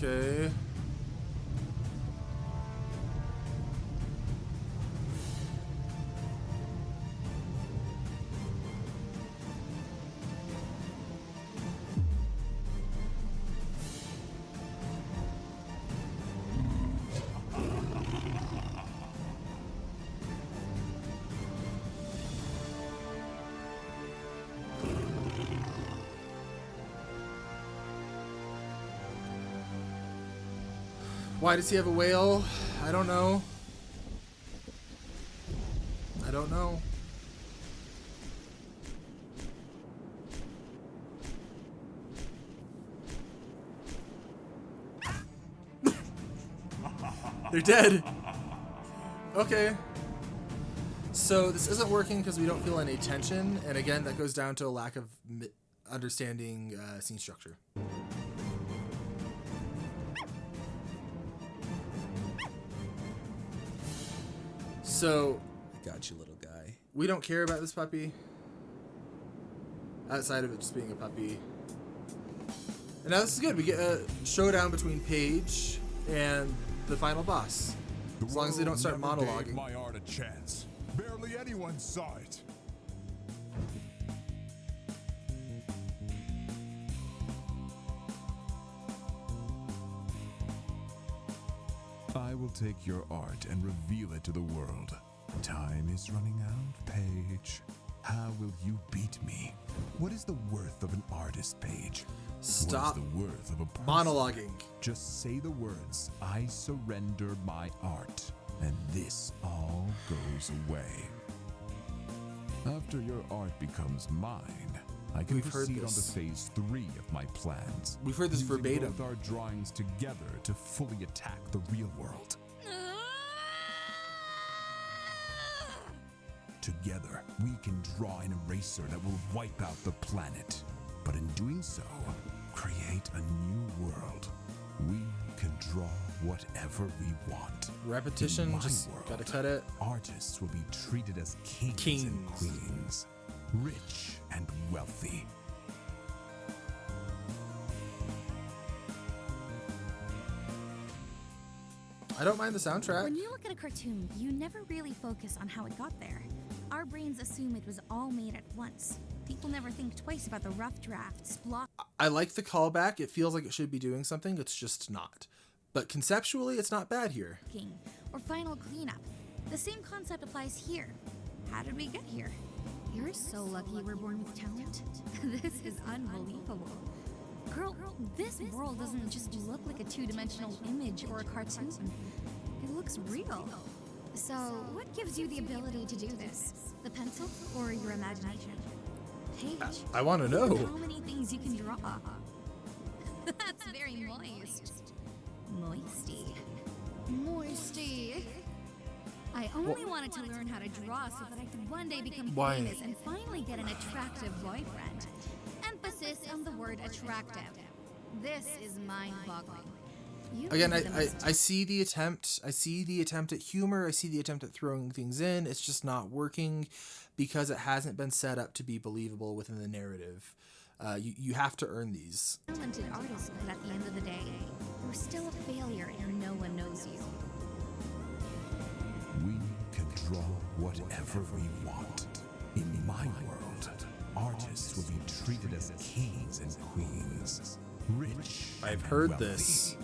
Okay. Why does he have a whale? I don't know. I don't know. They're dead. Okay. So this isn't working because we don't feel any tension, and again, that goes down to a lack of understanding scene structure. So, Got you, little guy. we don't care about this puppy, outside of it just being a puppy. And now this is good. We get a showdown between Paige and the final boss. As long as they don't start Never gave monologuing. my art a chance. Barely anyone saw it. I will take your art and reveal it to the world. Time is running out, Paige. How will you beat me? What is the worth of an artist, Paige? Stop What is the worth of a person? monologuing. Just say the words, I surrender my art, and this all goes away. After your art becomes mine, I can We've heard proceed on to this. phase 3 of my plans. We've heard this using verbatim. both our drawings together to fully attack the real world. Together, we can draw an eraser that will wipe out the planet. But in doing so, create a new world. We can draw whatever we want. Repetition, In my just world, gotta cut it. Artists will be treated as kings and queens, rich and wealthy. I don't mind the soundtrack. When you look at a cartoon, you never really focus on how it got there. Our brains assume it was all made at once. People never think twice about the rough drafts, block. I like the callback. It feels like it should be doing something. It's just not. But conceptually, it's not bad here. Or final cleanup. The same concept applies here. How did we get here? You're so lucky we're born with talent. This is unbelievable. Girl, this world doesn't just look like a two-dimensional image or a cartoon. It looks real. So, what gives you the ability to do this? The pencil or your imagination? Paige, I want to know. how many things you can draw. That's very moist. Moisty. Moisty. I only wanted to learn how to draw so that I could one day become Why? famous and finally get an attractive boyfriend. Emphasis on the word attractive. This is mind-boggling. You Again, made the I see the attempt. I see the attempt at humor. I see the attempt at throwing things in. It's just not working because it hasn't been set up to be believable within the narrative. You have to earn these. talented artist, but at the end of the day, you're still a failure and no one knows you. We can draw whatever we want. In my world, artists will be treated as kings and queens, rich. I've and heard wealthy. this.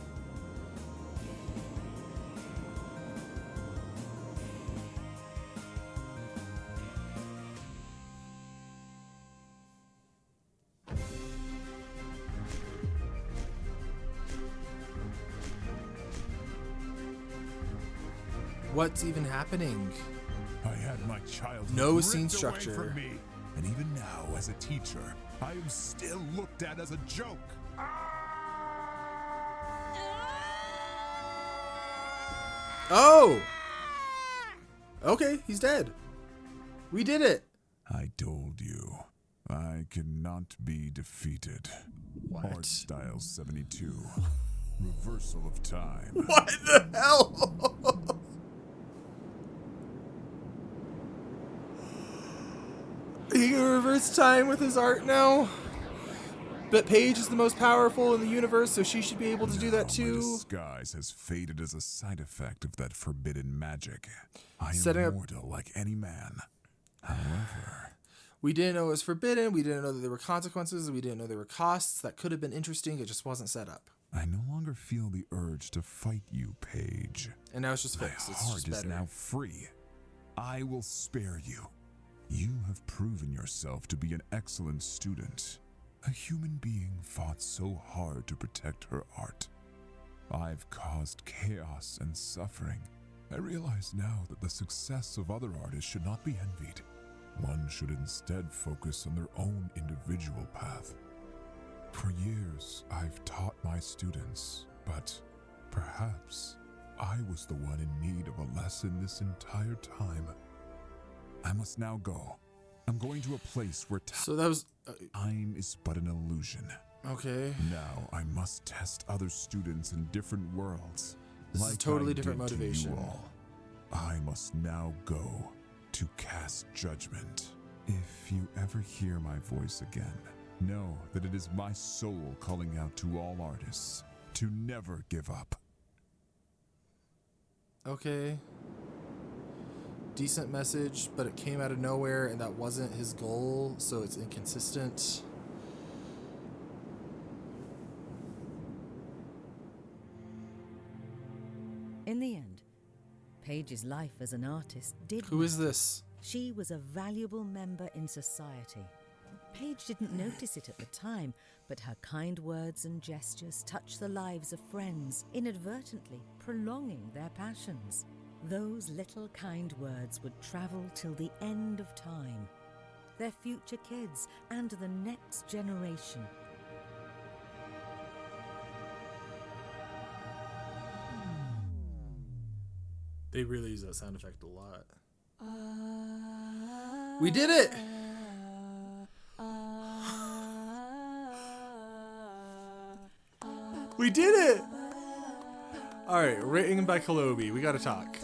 What's even happening? I had my childhood No ripped scene away structure. from me, and even now, as a teacher, I am still looked at as a joke. Oh! Okay, he's dead. We did it. I told you, I cannot be defeated. What? Art style 72. Reversal of time. What the hell? He can reverse time with his art now? But Paige is the most powerful in the universe, so she should be able to do that My too. disguise has faded as a side effect of that forbidden magic. I am Setting up- mortal like any man. However, We didn't know it was forbidden, we didn't know that there were consequences, we didn't know there were costs. That could have been interesting, it just wasn't set up. I no longer feel the urge to fight you, Paige. And now it's just My fixed. It's heart just is better. now free. I will spare you. You have proven yourself to be an excellent student. A human being fought so hard to protect her art. I've caused chaos and suffering. I realize now that the success of other artists should not be envied. One should instead focus on their own individual path. For years, I've taught my students, but perhaps I was the one in need of a lesson this entire time. I must now go. I'm going to a place where So that was time is but an illusion. okay. Now I must test other students in different worlds. This is totally different I did to motivation. you all. I must now go to cast judgment. If you ever hear my voice again, know that it is my soul calling out to all artists to never give up. Okay. Decent message, but it came out of nowhere, and that wasn't his goal, so it's inconsistent. In the end, Paige's life as an artist did. Who is this? She was a valuable member in society. Paige didn't notice it at the time, but her kind words and gestures touched the lives of friends, inadvertently prolonging their passions. Those little kind words would travel till the end of time, their future kids and the next generation. They really use that sound effect a lot. We did it! We did it! Alright, rating by Kolobi. We gotta talk.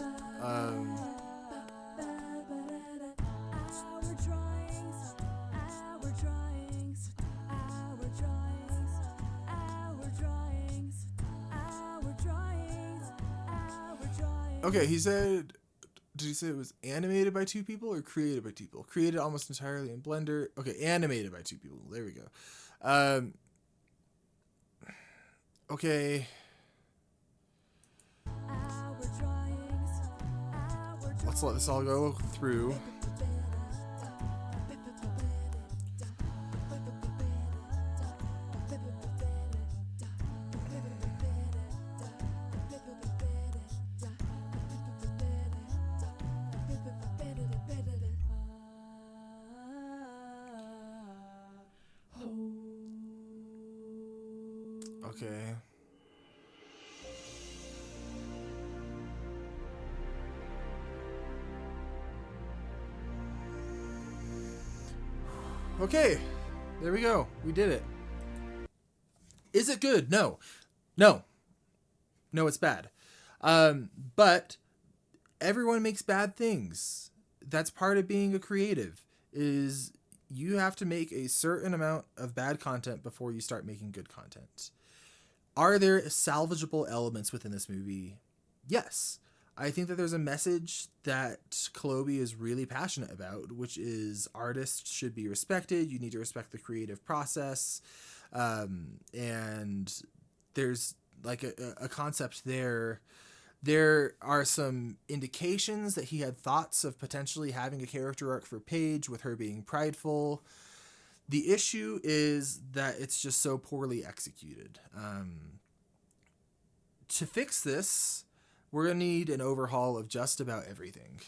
Okay, he said, did he say it was animated by two people or created by two people? Created almost entirely in Blender. Okay, animated by two people. There we go. Okay. Let's let this all go through. Okay. Okay. There we go. We did it. Is it good? No. No. No, it's bad. But everyone makes bad things. That's part of being a creative, is you have to make a certain amount of bad content before you start making good content. Are there salvageable elements within this movie? Yes. I think that there's a message that Kolobi is really passionate about, which is artists should be respected. You need to respect the creative process. And there's like a concept there. There are some indications that he had thoughts of potentially having a character arc for Paige with her being prideful. The issue is that it's just so poorly executed. To fix this, we're going to need an overhaul of just about everything.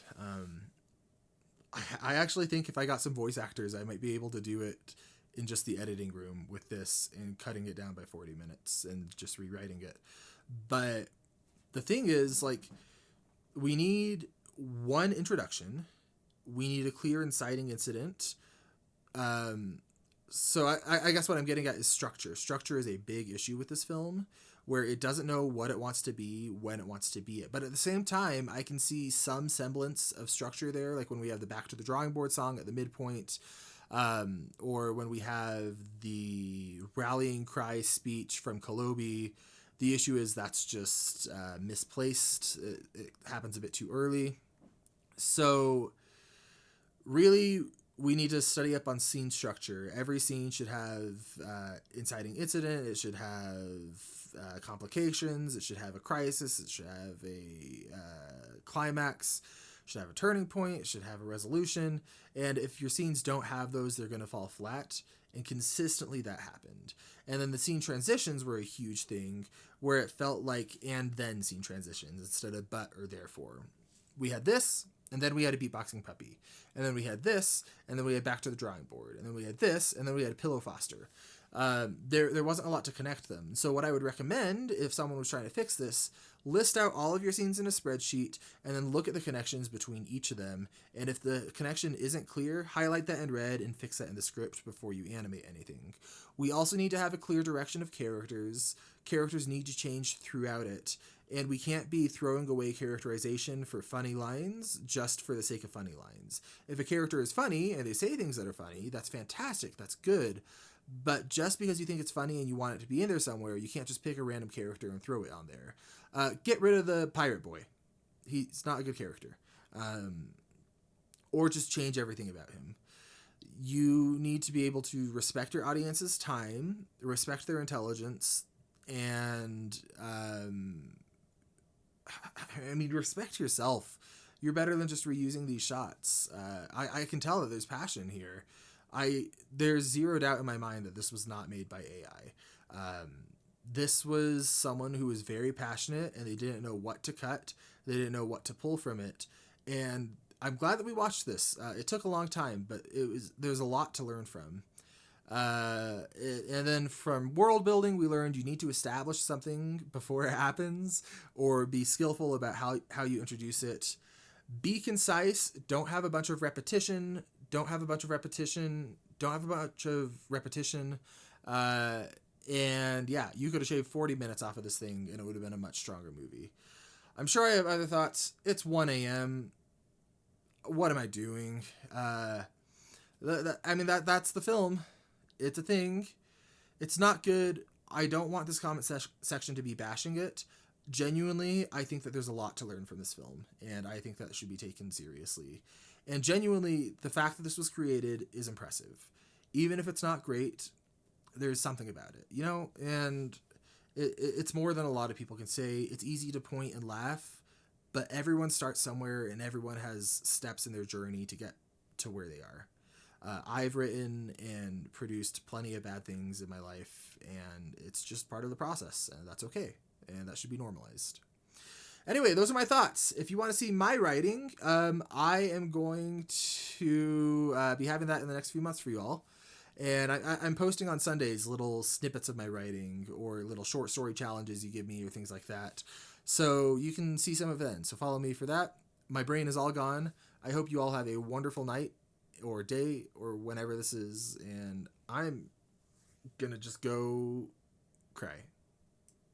I actually think if I got some voice actors, I might be able to do it in just the editing room with this and cutting it down by 40 minutes and just rewriting it. But the thing is, like, we need one introduction. We need a clear inciting incident. So I guess what I'm getting at is structure. Structure is a big issue with this film, where it doesn't know what it wants to be when it wants to be it. But at the same time, I can see some semblance of structure there, like when we have the Back to the Drawing Board song at the midpoint, or when we have the rallying cry speech from Kolobi. The issue is that's just misplaced. It happens a bit too early. So really, we need to study up on scene structure. Every scene should have inciting incident. It should have complications. It should have a crisis. It should have a climax. It should have a turning point. It should have a resolution. And if your scenes don't have those, they're going to fall flat. And consistently that happened. And then the scene transitions were a huge thing, where it felt like and then scene transitions instead of but or therefore. We had this, and then we had a beatboxing puppy. And then we had this, and then we had Back to the Drawing Board. And then we had this, and then we had Pillow Foster. There wasn't a lot to connect them. So what I would recommend, if someone was trying to fix this, List out all of your scenes in a spreadsheet and then look at the connections between each of them. And if the connection isn't clear, highlight that in red and fix that in the script before you animate anything. We also need to have a clear direction of characters. Characters need to change throughout it. And we can't be throwing away characterization for funny lines just for the sake of funny lines. If a character is funny and they say things that are funny, that's fantastic, that's good. But just because you think it's funny and you want it to be in there somewhere, you can't just pick a random character and throw it on there. Get rid of the pirate boy. He's not a good character. Or just change everything about him. You need to be able to respect your audience's time, respect their intelligence, and respect yourself. You're better than just reusing these shots. I can tell that there's passion here. There's zero doubt in my mind that this was not made by AI. This was someone who was very passionate, and they didn't know what to cut. They didn't know what to pull from it. And I'm glad that we watched this. It took a long time, but there's a lot to learn from. And then from world building, we learned you need to establish something before it happens, or be skillful about how you introduce it. Be concise. Don't have a bunch of repetition. And yeah, you could have shaved 40 minutes off of this thing and it would have been a much stronger movie. I'm sure I have other thoughts. It's 1 a.m. What am I doing? That's the film. It's a thing. It's not good. I don't want this comment section to be bashing it. Genuinely, I think that there's a lot to learn from this film, and I think that should be taken seriously. And genuinely, the fact that this was created is impressive. Even if it's not great, there's something about it, and it's more than a lot of people can say. It's easy to point and laugh, but everyone starts somewhere, and everyone has steps in their journey to get to where they are. I've written and produced plenty of bad things in my life, and it's just part of the process, and that's okay, and that should be normalized. Anyway, those are my thoughts. If you want to see my writing, I am going to be having that in the next few months for you all. And I'm posting on Sundays little snippets of my writing or little short story challenges you give me or things like that. So you can see some of them. So follow me for that. My brain is all gone. I hope you all have a wonderful night or day or whenever this is. And I'm going to just go cry.